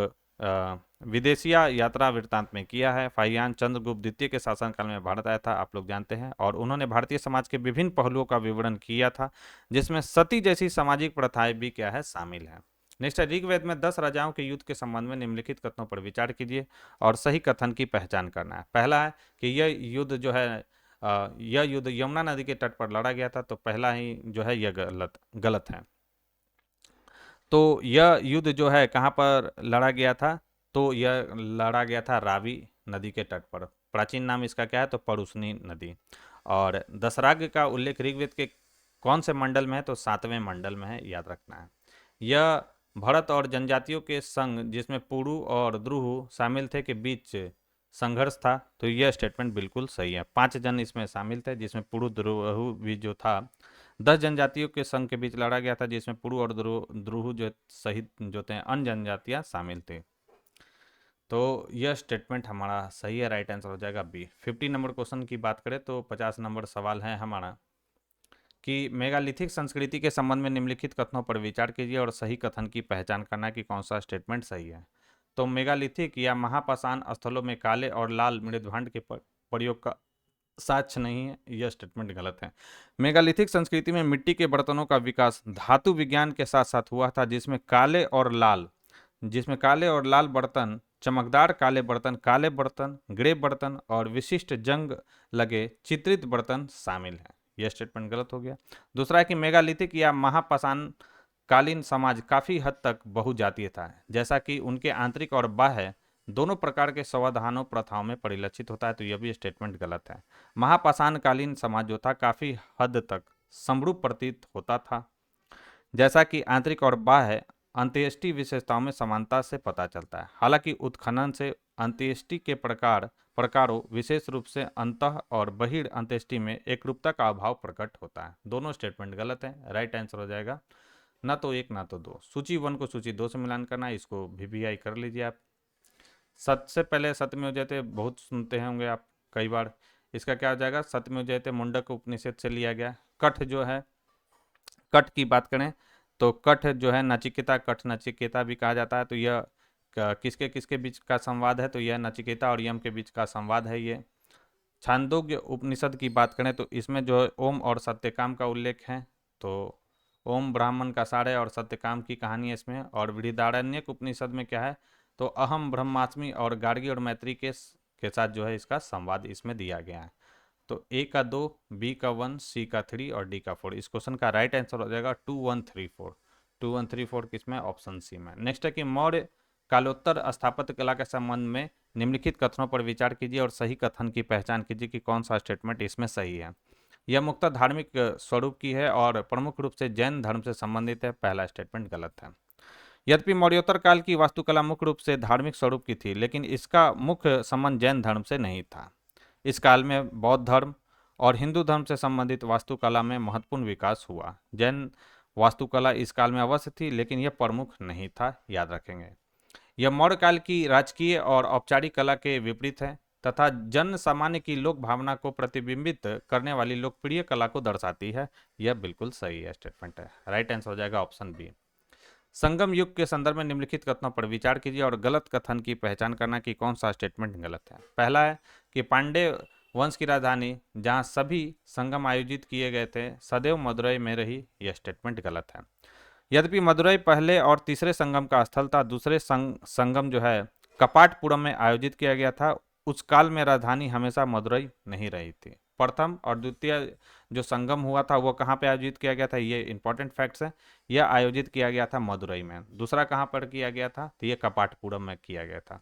विदेशिया यात्रा वृत्तांत में किया है। फाहियान चंद्रगुप्त द्वितीय के शासनकाल में भारत आया था, आप लोग जानते हैं, और उन्होंने भारतीय समाज के विभिन्न पहलुओं का विवरण किया था, जिसमें सती जैसी सामाजिक प्रथाएं भी क्या है शामिल है। नेक्स्ट है, ऋग्वेद में 10 राजाओं के युद्ध के संबंध में निम्नलिखित कथनों पर विचार कीजिए और सही कथन की पहचान करना है। पहला है कि यह युद्ध जो है यह युद्ध यमुना नदी के तट पर लड़ा गया था, तो पहला ही जो है यह गलत है। तो यह युद्ध जो है कहाँ पर लड़ा गया था? तो यह लड़ा गया था रावी नदी के तट पर। प्राचीन नाम इसका क्या है? तो परुशनी नदी। और दशराग का उल्लेख ऋग्वेद के कौन से मंडल में है? तो 7वें मंडल में है, याद रखना है। यह भरत और जनजातियों के संग जिसमें पुरु और द्रुह शामिल थे के बीच संघर्ष था, तो यह स्टेटमेंट बिल्कुल सही है। 5 जन इसमें शामिल थे, जिसमें पुरु द्रुह भी जो था 10 जनजातियों के संघ के बीच लड़ा गया था, जिसमें पुरु और द्रुह जो सहित जो थे अन्य जनजातियां शामिल थे। तो यह स्टेटमेंट हमारा सही है, राइट आंसर हो जाएगा बी। 50 नंबर क्वेश्चन की बात करें तो 50 नंबर सवाल है हमारा कि मेगालिथिक संस्कृति के संबंध में निम्नलिखित कथनों पर विचार कीजिए और सही कथन की पहचान करना कि कौन सा स्टेटमेंट सही है। तो मेगालिथिक या महापाषाण स्थलों में काले और लाल मृदभांड के प्रयोग का साक्ष्य नहीं है, यह स्टेटमेंट गलत है। मेगालिथिक संस्कृति में मिट्टी के बर्तनों का विकास धातु विज्ञान के साथ साथ हुआ था, जिसमें काले और लाल बर्तन, चमकदार काले बर्तन, ग्रे बर्तन और विशिष्ट जंग लगे चित्रित बर्तन शामिल हैं। यह स्टेटमेंट गलत हो गया। दूसरा है कि मेगालिथिक या महापाषाण कालीन समाज काफी हद तक बहुजातीय था, जैसा कि उनके आंतरिक और बाह्य दोनों प्रकार के संवादानों प्रथाओं में परिलक्षित होता है, तो यह भी स्टेटमेंट गलत है। महापाषाण कालीन समाज जो था काफी हद तक समरूप प्रतीत होता था, जैसा कि आंतरिक और बाह्य अंत्येष्टि विशेषताओं में समानता से पता चलता है। हालांकि उत्खनन से अंत्येष्टि के प्रकारों विशेष रूप से अंतः और बहिर् अंत्येष्टि में एकरूपता का अभाव प्रकट होता है। दोनों स्टेटमेंट गलत है, राइट आंसर हो जाएगा ना तो 1 ना तो 2। सूची 1 को सूची 2 से मिलान करना है, इसको वीवीआई कर लीजिए आप। सत्य से पहले सत्यमेव जयते बहुत सुनते होंगे आप कई बार, इसका क्या हो जाएगा? सत्यमेव जयते मुंडक उपनिषद से लिया गया। कठ जो है, कठ की बात करें तो कठ जो है नचिकेता, कठ नचिकेता भी कहा जाता है। तो यह किसके किसके बीच का संवाद है? तो यह नचिकेता और यम के बीच का संवाद है। ये छांदोग्य उपनिषद की बात करें तो इसमें जो है ओम और सत्यकाम का उल्लेख है। तो ओम ब्राह्मण का सार है और सत्यकाम की कहानी है इसमें। और बृहदारण्यक उपनिषद में क्या है? तो अहम ब्रह्मास्मि और गार्गी और मैत्री के साथ जो है इसका संवाद इसमें दिया गया है। तो ए का 2, बी का 1, सी का 3 और डी का 4। इस क्वेश्चन का राइट आंसर हो जाएगा 2134। 2134 किसमें? ऑप्शन सी में। नेक्स्ट है कि मौर्य कालोत्तर स्थापत्य कला के संबंध में निम्नलिखित कथनों पर विचार कीजिए और सही कथन की पहचान कीजिए कि कौन सा स्टेटमेंट इसमें सही है। यह मुख्यतः धार्मिक स्वरूप की है और प्रमुख रूप से जैन धर्म से संबंधित है, पहला स्टेटमेंट गलत है। यद्यपि मौर्योत्तर काल की वास्तुकला मुख्य रूप से धार्मिक स्वरूप की थी, लेकिन इसका मुख्य संबंध जैन धर्म से नहीं था। इस काल में बौद्ध धर्म और हिंदू धर्म से संबंधित वास्तुकला में महत्वपूर्ण विकास हुआ। जैन वास्तुकला इस काल में अवश्य थी, लेकिन यह प्रमुख नहीं था, याद रखेंगे। यह मौर्य काल की राजकीय और औपचारिक कला के विपरीत है तथा जन सामान्य की लोक भावना को प्रतिबिंबित करने वाली लोकप्रिय कला को दर्शाती है। यह बिल्कुल सही है स्टेटमेंट है, राइट आंसर हो जाएगा ऑप्शन बी। संगम युग के संदर्भ में निम्नलिखित कथनों पर विचार कीजिए और गलत कथन की पहचान करना कि कौन सा स्टेटमेंट गलत है। पहला है कि पांडे वंश की राजधानी जहां सभी संगम आयोजित किए गए थे सदैव मदुरई में रही, यह स्टेटमेंट गलत है। यद्यपि मदुरई पहले और तीसरे संगम का स्थल था, दूसरे संगम जो है कपाटपुरम में आयोजित किया गया था। उस काल में राजधानी हमेशा मदुरई नहीं रही थी। प्रथम और द्वितीय जो संगम हुआ था वो कहाँ पे आयोजित किया गया था? ये इंपॉर्टेंट फैक्ट्स है। यह आयोजित किया गया था मदुरई में। दूसरा कहाँ पर किया गया था? तो ये कपाटपुरम में किया गया था।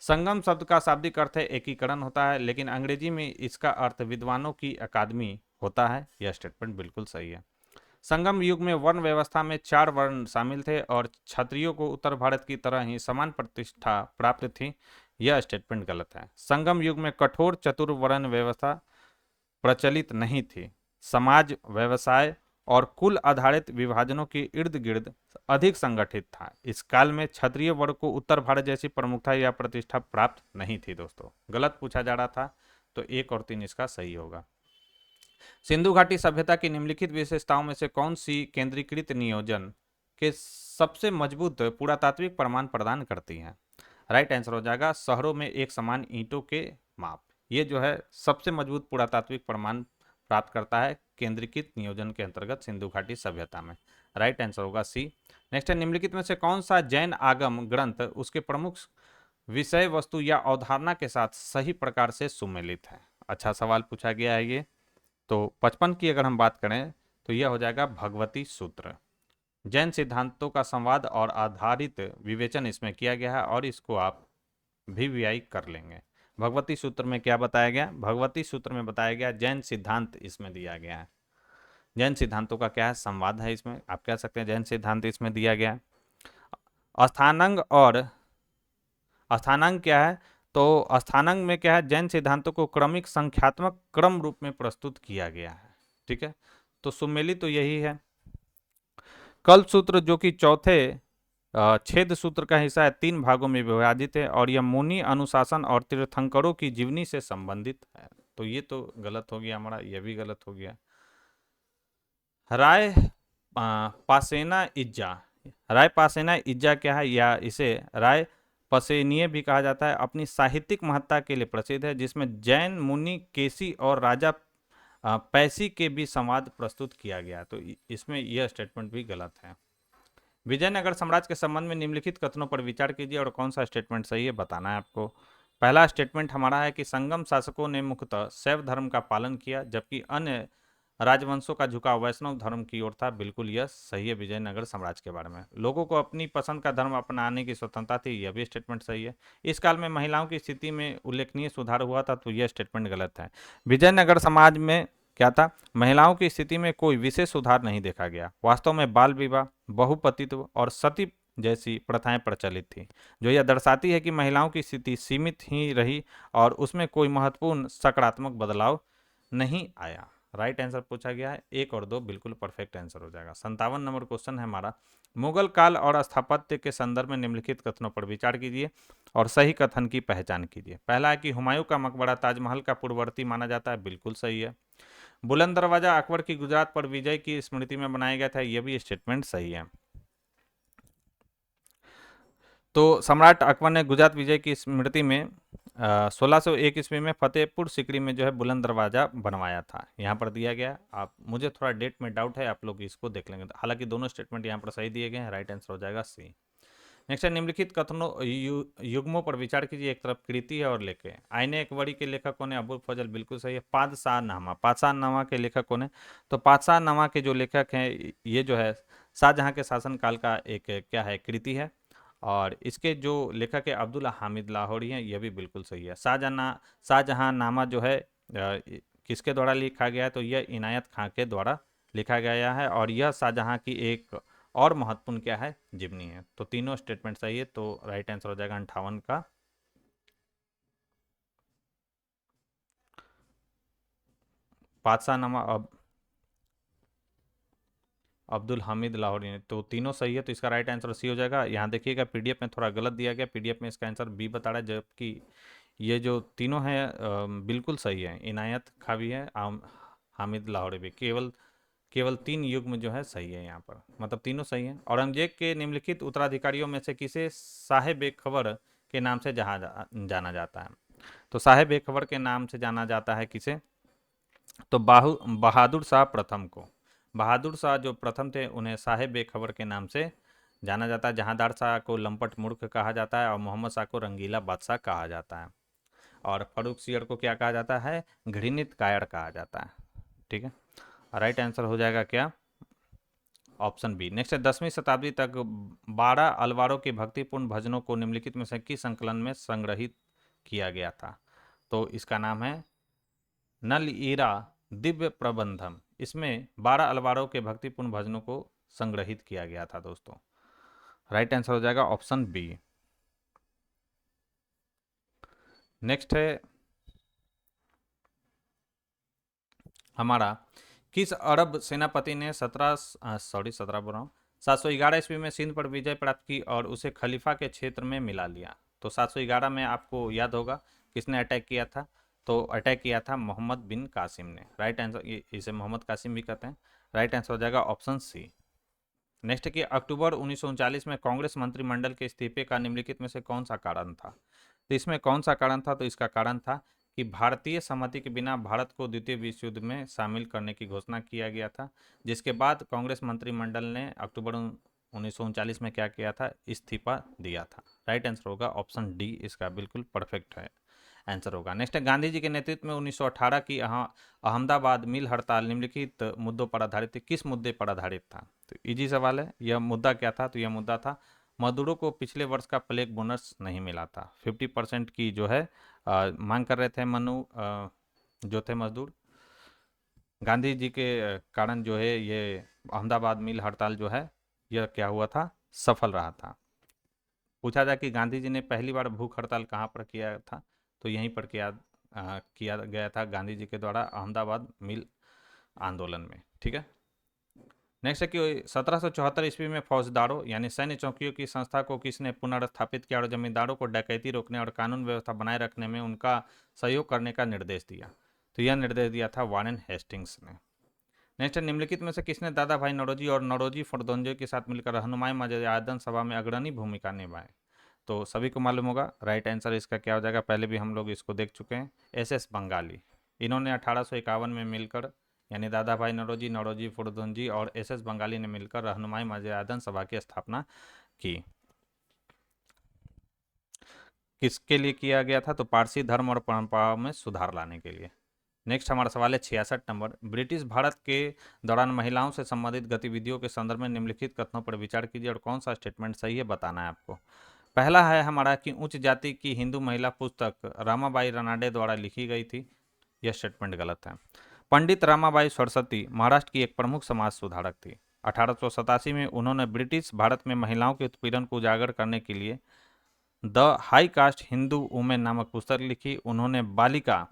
संगम शब्द का शाब्दिक अर्थ है एकीकरण होता है, लेकिन अंग्रेजी में इसका अर्थ विद्वानों की अकादमी होता है। यह स्टेटमेंट बिल्कुल सही है। संगम युग में वर्ण व्यवस्था में 4 वर्ण शामिल थे और क्षत्रियों को उत्तर भारत की तरह ही समान प्रतिष्ठा प्राप्त थी। यह स्टेटमेंट गलत है। संगम युग में कठोर चतुर्वर्ण व्यवस्था प्रचलित नहीं थी। समाज व्यवसाय और कुल आधारित विभाजनों के इर्द गिर्द अधिक संगठित था। इस काल में क्षत्रिय वर्ग को उत्तर भारत जैसी प्रमुखता या प्रतिष्ठा प्राप्त नहीं थी। दोस्तों गलत पूछा जा रहा था, तो 1 और 3 इसका सही होगा। सिंधु घाटी सभ्यता की निम्नलिखित विशेषताओं में से कौन सी केंद्रीकृत नियोजन के सबसे मजबूत पुरातात्विक प्रमाण प्रदान करती हैं? राइट आंसर हो जाएगा शहरों में एक समान ईंटों के माप। ये जो है सबसे मजबूत पुरातात्विक प्रमाण प्राप्त करता है केंद्रीकृत नियोजन के अंतर्गत सिंधु घाटी सभ्यता में। राइट आंसर होगा सी। नेक्स्ट है, निम्नलिखित में से कौन सा जैन आगम ग्रंथ उसके प्रमुख विषय वस्तु या अवधारणा के साथ सही प्रकार से सुमेलित है? अच्छा सवाल पूछा गया है ये। तो 55 की अगर हम बात करें तो यह हो जाएगा भगवती सूत्र। जैन सिद्धांतों का संवाद और आधारित विवेचन इसमें किया गया है और इसको आप वीवीआई कर लेंगे। भगवती सूत्र में क्या बताया गया? भगवती सूत्र में बताया गया जैन सिद्धांत इसमें दिया गया है। जैन सिद्धांतों का क्या है? संवाद है इसमें, आप कह सकते हैं जैन सिद्धांत इसमें दिया गया है। अस्थानंग और अस्थानांग क्या है? तो अस्थानांग में क्या है? जैन सिद्धांतों को क्रमिक संख्यात्मक क्रम रूप में प्रस्तुत किया गया है। ठीक है, तो सुमेलित तो यही है। कल्प सूत्र जो कि चौथे छेद सूत्र का हिस्सा है, 3 भागों में विभाजित है और यह मुनि अनुशासन और तीर्थंकरों की जीवनी से संबंधित है। तो ये तो गलत हो गया हमारा, यह भी गलत हो गया। राय पासेना इज्जा, राय पासेना इज्जा क्या है? या इसे राय पसेनीय भी कहा जाता है। अपनी साहित्यिक महत्ता के लिए प्रसिद्ध है, जिसमें जैन मुनि केसी और राजा पैसी के भी संवाद प्रस्तुत किया गया। तो इसमें यह स्टेटमेंट भी गलत है। विजयनगर साम्राज्य के संबंध में निम्नलिखित कथनों पर विचार कीजिए और कौन सा स्टेटमेंट सही है बताना है आपको। पहला स्टेटमेंट हमारा है कि संगम शासकों ने मुख्यतः शैव धर्म का पालन किया, जबकि अन्य राजवंशों का झुकाव वैष्णव धर्म की ओर था। बिल्कुल यह सही है विजयनगर साम्राज्य के बारे में। लोगों को अपनी पसंद का धर्म अपनाने की स्वतंत्रता थी, यह भी स्टेटमेंट सही है। इस काल में महिलाओं की स्थिति में उल्लेखनीय सुधार हुआ था, तो यह स्टेटमेंट गलत है। विजयनगर समाज में क्या था? महिलाओं की स्थिति में कोई विशेष सुधार नहीं देखा गया। वास्तव में बाल विवाह, बहुपतित्व और सती जैसी प्रथाएं प्रचलित थी, जो यह दर्शाती है कि महिलाओं की स्थिति सीमित ही रही और उसमें कोई महत्वपूर्ण सकारात्मक बदलाव नहीं आया। राइट आंसर पूछा गया है, 1 और 2 बिल्कुल परफेक्ट आंसर हो जाएगा। 57 नंबर क्वेश्चन है हमारा। मुगल काल और स्थापत्य के संदर्भ में निम्नलिखित कथनों पर विचार कीजिए और सही कथन की पहचान कीजिए। पहला है कि हुमायूं का मकबरा ताजमहल का पूर्ववर्ती माना जाता है। बिल्कुल सही है। बुलंद दरवाजा अकबर की गुजरात पर विजय की स्मृति में बनाया गया था, यह भी स्टेटमेंट सही है। तो सम्राट अकबर ने गुजरात विजय की स्मृति में 1601 ईस्वी में फतेहपुर सिकरी में जो है बुलंद दरवाजा बनवाया था, यहाँ पर दिया गया। आप मुझे थोड़ा डेट में डाउट है, आप लोग इसको देख लेंगे। हालांकि दोनों स्टेटमेंट यहाँ पर सही दिए गए हैं। राइट आंसर हो जाएगा सी। नेक्स्ट है, निम्नलिखित कथनों युग्मों पर विचार कीजिए। एक तरफ कृति है और लेखे। आईने अकबरी के लेखक कौन है? अबुल फजल, बिल्कुल सही है। पादशाहनामा, पादशाहनामा के लेखक कौन है? तो पादशाहनामा के जो लेखक हैं ये जो है शाहजहां के शासनकाल का एक क्या है? कृति है। और इसके जो लेखक है अब्दुल हामिद लाहौरी हैं, यह भी बिल्कुल सही है। शाहजहां नामा जो है किसके द्वारा लिखा गया है? तो यह इनायत खां के द्वारा लिखा गया है और यह शाहजहां की एक और महत्वपूर्ण क्या है? जीवनी है। तो तीनों स्टेटमेंट सही है, तो राइट आंसर हो जाएगा 58 का। पातशाहनामा अब्दुल हामिद लाहौरी ने, तो तीनों सही है, तो इसका राइट आंसर सी हो जाएगा। यहाँ देखिएगा पीडीएफ में थोड़ा गलत दिया गया, पीडीएफ में इसका आंसर बी बता रहा है, जबकि ये जो तीनों हैं बिल्कुल सही है। इनायत खां भी है, हामिद लाहौरी भी। केवल 3 युग्म जो है सही है यहाँ पर, मतलब तीनों सही हैं। औरंगजेब के निम्नलिखित उत्तराधिकारियों में से किसे साहेब खबर के नाम से जाना जाता है? तो साहेब खबर के नाम से जाना जाता है किसे? तो बहादुर शाह प्रथम को। बहादुर शाह जो प्रथम थे उन्हें साहेब खबर के नाम से जाना जाता है। जहांदार शाह को लंपट मूर्ख कहा जाता है और मोहम्मद शाह को रंगीला बादशाह कहा जाता है। और फारूक सियर को क्या कहा जाता है? घृणित कायर कहा जाता है। ठीक है, राइट आंसर हो जाएगा क्या? Option B. नेक्स्ट है, 10वीं शताब्दी तक 12 अलवारों के भक्तिपूर्ण भजनों को निम्नलिखित में से किस संकलन में संग्रहित किया गया था? तो इसका नाम है नल ईरा दिव्य प्रबंधम। इसमें 12 अलवारों के भक्तिपूर्ण भजनों को संग्रहित किया गया था दोस्तों। राइट आंसर हो जाएगा ऑप्शन बी। नेक्स्ट है हमारा, किस अरब सेनापति ने 17 बोल रहा हूँ 711 ईस्वी में सिंध पर विजय प्राप्त की और उसे खलीफा के क्षेत्र में मिला लिया? तो 711 में आपको याद होगा किसने अटैक किया था? तो अटैक किया था मोहम्मद बिन कासिम ने। राइट आंसर, इसे मोहम्मद कासिम भी कहते हैं। राइट आंसर हो जाएगा ऑप्शन सी। नेक्स्ट कि अक्टूबर 1939 में कांग्रेस मंत्रिमंडल के इस्तीफे का निम्नलिखित में से कौन सा कारण था? तो इसमें कौन सा कारण था? तो इसका कारण था कि भारतीय सहमति के बिना भारत को द्वितीय विश्व युद्ध में शामिल करने की घोषणा किया गया था, जिसके बाद कांग्रेस मंत्रिमंडल ने अक्टूबर 1939 में क्या किया था? इस्तीफा दिया था। राइट आंसर होगा ऑप्शन डी, इसका बिल्कुल परफेक्ट है आंसर होगा। नेक्स्ट है, गांधी जी के नेतृत्व में 1918 की अहमदाबाद मिल हड़ताल निम्नलिखित मुद्दों पर आधारित थी। किस मुद्दे पर आधारित था? तो इजी सवाल है। यह मुद्दा क्या था? तो यह मुद्दा था मजदूरों को पिछले वर्ष का प्लेग बोनस नहीं मिला था। 50% की जो है मांग कर रहे थे जो थे मजदूर। गांधी जी के कारण जो है ये अहमदाबाद मिल हड़ताल जो है यह क्या हुआ था? सफल रहा था। पूछा जाए कि गांधी जी ने पहली बार भूख हड़ताल कहाँ पर किया था? तो यहीं पर किया गया था गांधी जी के द्वारा अहमदाबाद मिल आंदोलन में। ठीक है। नेक्स्ट है कि 1774 ईस्वी में फौजदारों यानी सैन्य चौकियों की संस्था को किसने पुनर्स्थापित किया और जमींदारों को डकैती रोकने और कानून व्यवस्था बनाए रखने में उनका सहयोग करने का निर्देश दिया? तो यह निर्देश दिया था वारेन हेस्टिंग्स ने। नेक्स्ट है, निम्नलिखित में से किसने दादा भाई नौरोजी और नौरोजी फरदोंजो के साथ मिलकर रहनुमाई मर्यादन सभा में अग्रणी भूमिका निभाई? तो सभी को मालूम होगा। राइट आंसर इसका क्या हो जाएगा? पहले भी हम लोग इसको देख चुके हैं। एस बंगाली। इन्होंने 1851 में मिलकर यानी दादा भाई नौरोजी, नौरोजी फुरदुंजी और एस बंगाली ने मिलकर रहनुमाई मर्यादन सभा की स्थापना की। किसके लिए किया गया था? तो पारसी धर्म और परंपराओं में सुधार लाने के लिए। नेक्स्ट हमारा सवाल है 66 नंबर, ब्रिटिश भारत के दौरान महिलाओं से संबंधित गतिविधियों के संदर्भ में निम्नलिखित कथनों पर विचार कीजिए और कौन सा स्टेटमेंट सही है बताना है आपको। पहला है हमारा कि उच्च जाति की हिंदू महिला पुस्तक रामाबाई रनाडे द्वारा लिखी गई थी। यह स्टेटमेंट गलत है। पंडित रामाबाई सरस्वती महाराष्ट्र की एक प्रमुख समाज सुधारक थी। 1887 में उन्होंने ब्रिटिश भारत में महिलाओं के उत्पीड़न को उजागर करने के लिए the high cast Hindu women नामक पुस्तक लिखी। उन्होंने बालिका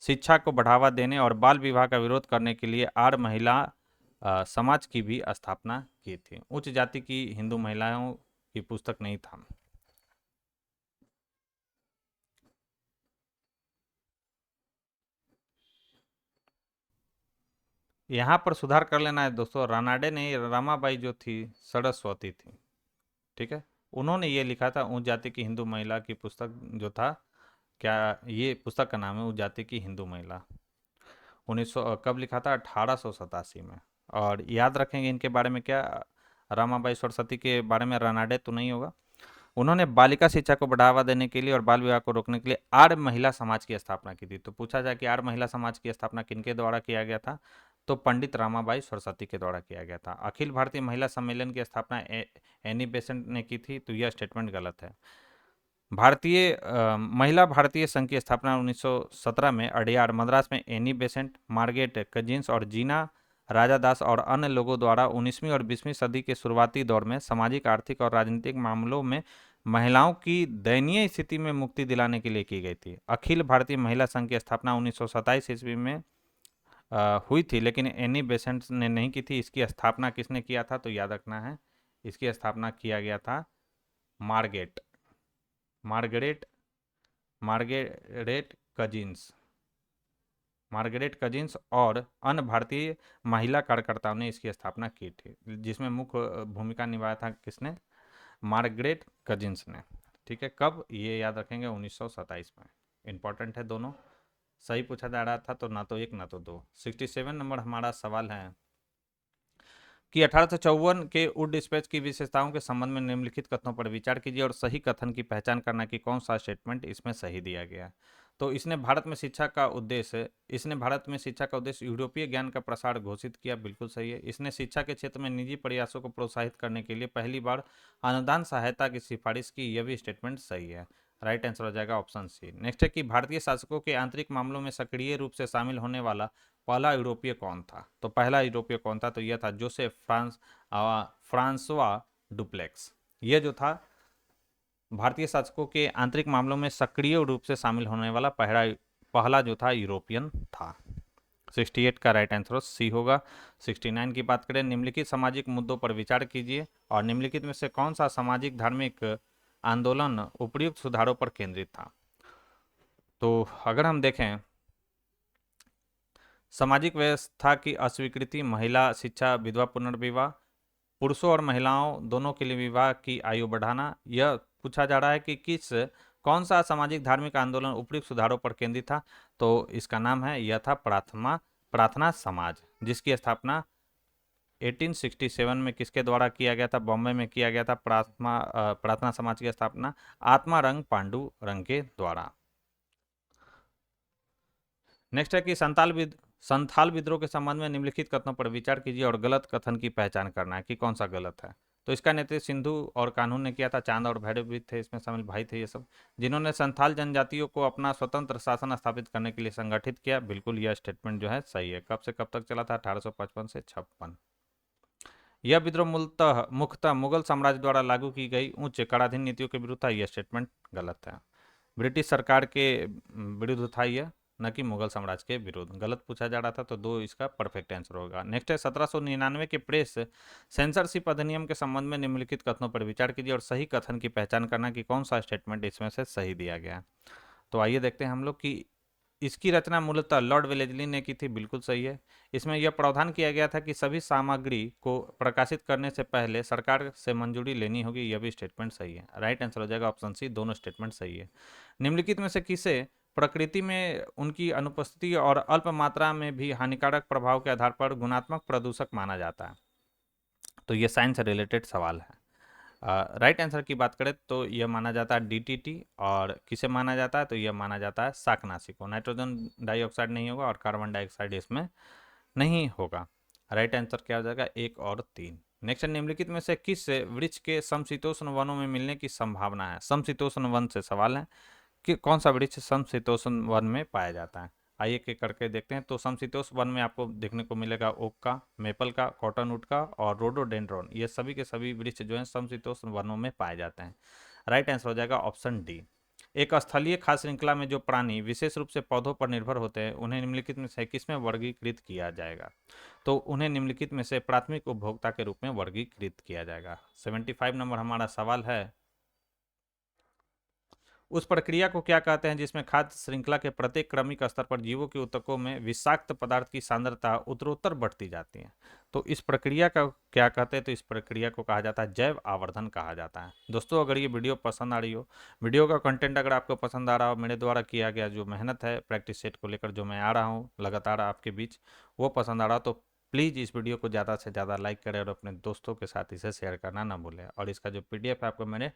शिक्षा को बढ़ावा देने और बाल विवाह का विरोध करने के लिए आर्य महिला समाज की भी स्थापना की थी। उच्च जाति की हिंदू महिलाओं की पुस्तक नहीं था। यहाँ पर सुधार कर लेना है दोस्तों। रानाडे नहीं, रामाबाई जो थी सरस्वती थी। ठीक है, उन्होंने ये लिखा था उच्च जाति की हिंदू महिला की पुस्तक जो था, क्या ये पुस्तक का नाम है उच्च जाति की हिंदू महिला। 1900 कब लिखा था? 1887 में। और याद रखेंगे इनके बारे में क्या, रामाबाई सरस्वती के बारे में रानाडे तो नहीं होगा। उन्होंने बालिका शिक्षा को बढ़ावा देने के लिए और बाल विवाह को रोकने के लिए आर्य महिला समाज की स्थापना की थी। तो पूछा जाए कि आर्य महिला समाज की स्थापना किनके द्वारा किया गया था? तो पंडित रामाबाई सरस्वती के द्वारा किया गया था। अखिल भारतीय महिला सम्मेलन की स्थापना एनी बेसेंट ने की थी। तो यह स्टेटमेंट गलत है। महिला भारतीय संघ की स्थापना 1917 में अडियार मद्रास में एनी बेसेंट, मार्गेट कजिन्स और जीना राजादास और अन्य लोगों द्वारा 19वीं और 20वीं सदी के शुरुआती दौर में सामाजिक, आर्थिक और राजनीतिक मामलों में महिलाओं की दयनीय स्थिति में मुक्ति दिलाने के लिए की गई थी। अखिल भारतीय महिला संघ की स्थापना 1927 ईस्वी में हुई थी, लेकिन एनी बेसेंट ने नहीं की थी। इसकी स्थापना किसने किया था? तो याद रखना है, इसकी स्थापना किया गया था Margaret Margaret Margaret cousins Margaret cousins और अन्य भारतीय महिला कार्यकर्ताओं ने इसकी स्थापना की थी, जिसमें मुख्य भूमिका निभाया था किसने? मार्गरेट कजिन्स ने। ठीक है, कब? ये याद रखेंगे 1927 में। इंपॉर्टेंट है दोनों। सही पूछा जा रहा था तो ना तो एक ना तो दो। 67 नंबर हमारा सवाल है कि 1854 के वुड डिस्पैच की विशेषताओं के संबंध में निम्नलिखित कथनों पर विचार कीजिए और सही कथन की पहचान करना कि कौन सा स्टेटमेंट इसमें सही दिया गया। तो इसने भारत में शिक्षा का उद्देश्य यूरोपीय ज्ञान का प्रसार घोषित किया। बिल्कुल सही है। इसने शिक्षा के क्षेत्र में निजी प्रयासों को प्रोत्साहित करने के लिए पहली बार अनुदान सहायता की सिफारिश की। यह भी स्टेटमेंट सही है। राइट आंसर हो जाएगा ऑप्शन सी। नेक्स्ट है कि भारतीय शासकों के आंतरिक मामलों में सक्रिय रूप से शामिल होने वाला पहला यूरोपीय कौन था? तो पहला यूरोपीय कौन था? तो यह था जोसेफ फ्रांसवा डुप्लेक्स। ये जो था भारतीय शासकों के आंतरिक मामलों में सक्रिय रूप से शामिल होने वाला पहला जो था यूरोपियन था। 68 का राइट आंसर सी होगा। 69 की बात करें, निम्नलिखित सामाजिक मुद्दों पर विचार कीजिए और निम्नलिखित में से कौन सा सामाजिक धार्मिक आंदोलन उपयुक्त सुधारों पर केंद्रित था। तो अगर हम देखें, सामाजिक व्यवस्था की अस्वीकृति, महिला शिक्षा, विधवा पुनर्विवाह, पुरुषों और महिलाओं दोनों के लिए विवाह की आयु बढ़ाना, यह पूछा जा रहा है कि कौन सा सामाजिक धार्मिक आंदोलन उपयुक्त सुधारों पर केंद्रित था। तो इसका नाम है, यह था प्रार्थना समाज, जिसकी स्थापना 1867 में किसके द्वारा किया गया था? बॉम्बे में किया गया था प्रार्थना समाज की स्थापना आत्मारंग पांडु रंग के द्वारा। नेक्स्ट है कि संथाल विद्रोह के संबंध में निम्नलिखित कथनों पर विचार कीजिए और गलत कथन की पहचान करना है कि कौन सा गलत है। तो इसका नेतृत्व सिंधु और कान्हू ने किया था। चांद और भैरव भी थे इसमें शामिल, भाई थे ये सब, जिन्होंने संथाल जनजातियों को अपना स्वतंत्र शासन स्थापित करने के लिए संगठित किया। बिल्कुल यह स्टेटमेंट जो है सही है। कब से कब तक चला था? 1855 से 56। यह विद्रोह मुख्यतः मुगल साम्राज्य द्वारा लागू की गई उच्च कराधीन नीतियों के विरुद्ध था। यह स्टेटमेंट गलत है। ब्रिटिश सरकार के विरुद्ध था यह, न कि मुगल साम्राज्य के विरुद्ध। गलत पूछा जा रहा था, तो 2 इसका परफेक्ट आंसर होगा। नेक्स्ट है 1799 के प्रेस सेंसरशिप अधिनियम के संबंध में निम्नलिखित कथनों पर विचार कीजिए और सही कथन की पहचान करना कि कौन सा स्टेटमेंट इसमें से सही दिया गया। तो आइए देखते हैं हम लोग कि इसकी रचना मूलतः लॉर्ड वेलेस्ली ने की थी। बिल्कुल सही है। इसमें यह प्रावधान किया गया था कि सभी सामग्री को प्रकाशित करने से पहले सरकार से मंजूरी लेनी होगी। यह भी स्टेटमेंट सही है। राइट आंसर हो जाएगा ऑप्शन सी, दोनों स्टेटमेंट सही है। निम्नलिखित में से किसे प्रकृति में उनकी अनुपस्थिति और अल्प मात्रा में भी हानिकारक प्रभाव के आधार पर गुणात्मक प्रदूषक माना जाता है? तो यह साइंस रिलेटेड सवाल है। राइट आंसर की बात करें तो यह माना जाता है डीटीटी। और किसे माना जाता है? तो यह माना जाता है शाकनाशी को। नाइट्रोजन डाइऑक्साइड नहीं होगा और कार्बन डाइऑक्साइड इसमें नहीं होगा। राइट आंसर क्या हो जाएगा? 1 और 3। नेक्स्ट, निम्नलिखित में से किस वृक्ष के समशीतोष्ण वनों में मिलने की संभावना है? समशीतोष्ण वन से सवाल है कि कौन सा वृक्ष समशीतोष्ण वन में पाया जाता है। आइए एक करके देखते हैं। तो समशीतोष्ण वन में आपको देखने को मिलेगा ओक का, मेपल का, कॉटनवुड का और रोडोडेंड्रॉन। ये सभी के सभी वृक्ष जो हैं समशीतोष्ण वनों में पाए जाते हैं। राइट आंसर हो जाएगा ऑप्शन डी। एक स्थलीय खाद्य श्रृंखला में जो प्राणी विशेष रूप से पौधों पर निर्भर होते हैं, उन्हें निम्नलिखित में से किस में वर्गीकृत किया जाएगा? तो उन्हें निम्नलिखित में से प्राथमिक उपभोक्ता के रूप में वर्गीकृत किया जाएगा। 75 नंबर हमारा सवाल है, उस प्रक्रिया को क्या कहते हैं जिसमें खाद्य श्रृंखला के प्रत्येक क्रमिक स्तर पर जीवों के ऊतकों में विषाक्त पदार्थ की सांद्रता उत्तरोत्तर बढ़ती जाती है? तो इस प्रक्रिया का क्या कहते हैं? तो इस प्रक्रिया को कहा जाता है जैव आवर्धन कहा जाता है। दोस्तों, अगर ये वीडियो पसंद आ रही हो, वीडियो का कंटेंट अगर आपको पसंद आ रहा हो, मेरे द्वारा किया गया जो मेहनत है प्रैक्टिस सेट को लेकर जो मैं आ रहा हूँ लगातार आपके बीच, वो पसंद आ रहा हो, तो प्लीज़ इस वीडियो को ज़्यादा से ज़्यादा लाइक करें और अपने दोस्तों के साथ इसे शेयर करना ना भूलें। और इसका जो PDF है आपको मेरे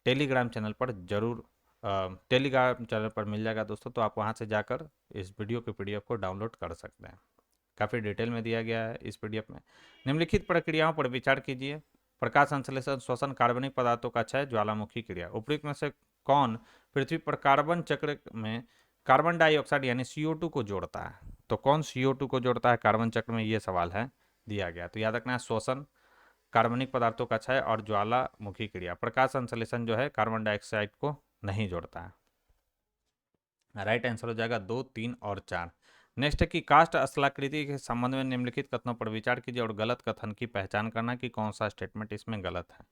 टेलीग्राम चैनल पर जरूर टेलीग्राम चैनल पर मिल जाएगा दोस्तों। तो आप वहां से जाकर इस वीडियो के PDF को डाउनलोड कर सकते हैं। काफ़ी डिटेल में दिया गया है इस PDF में। निम्नलिखित प्रक्रियाओं पर विचार कीजिए। प्रकाश संश्लेषण, श्वसन, कार्बनिक पदार्थों का क्षय, ज्वालामुखी क्रिया। उपयुक्त में से कौन पृथ्वी पर कार्बन चक्र में कार्बन डाइऑक्साइड यानी CO2 को जोड़ता है? तो कौन CO2 को जोड़ता है कार्बन चक्र में? ये सवाल है दिया गया। तो याद रखना है श्वसन, कार्बनिक पदार्थों का क्षय और ज्वालामुखी क्रिया। प्रकाश संश्लेषण जो है कार्बन डाइऑक्साइड को नहीं जोड़ता है। राइट आंसर हो जाएगा 2, 3 और 4। नेक्स्ट है कि कास्ट स्थलाकृति के संबंध में निम्नलिखित कथनों पर विचार कीजिए और गलत कथन की पहचान करना कि कौन सा स्टेटमेंट इसमें गलत है।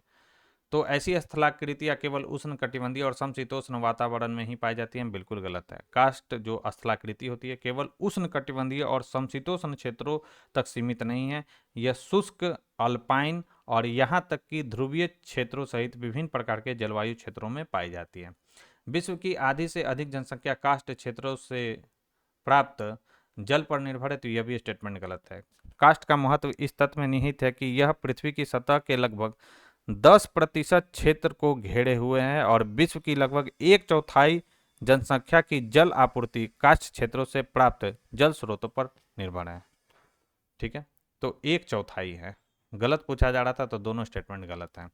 तो ऐसी स्थलाकृतियां केवल उष्ण कटिबंधीय और समशीतोष्ण वातावरण में ही पाई जाती हैं। बिल्कुल गलत है। कास्ट जो स्थलाकृति होती है केवल उष्ण कटिबंधीय और समशीतोष्ण क्षेत्रों तक सीमित नहीं है। यह शुष्क, अल्पाइन और यहाँ तक कि ध्रुवीय क्षेत्रों सहित विभिन्न प्रकार के जलवायु क्षेत्रों में पाई जाती है। विश्व की आधी से अधिक जनसंख्या कास्ट क्षेत्रों से प्राप्त जल पर निर्भर है। तो यह भी स्टेटमेंट गलत है। कास्ट का महत्व इस तथ्य में निहित है कि यह पृथ्वी की सतह के लगभग 10% क्षेत्र को घेरे हुए हैं और विश्व की लगभग 1/4 जनसंख्या की जल आपूर्ति कास्ट क्षेत्रों से प्राप्त जल स्रोतों पर निर्भर है। ठीक है, तो 1/4 है। गलत पूछा जा रहा था, तो दोनों स्टेटमेंट गलत है।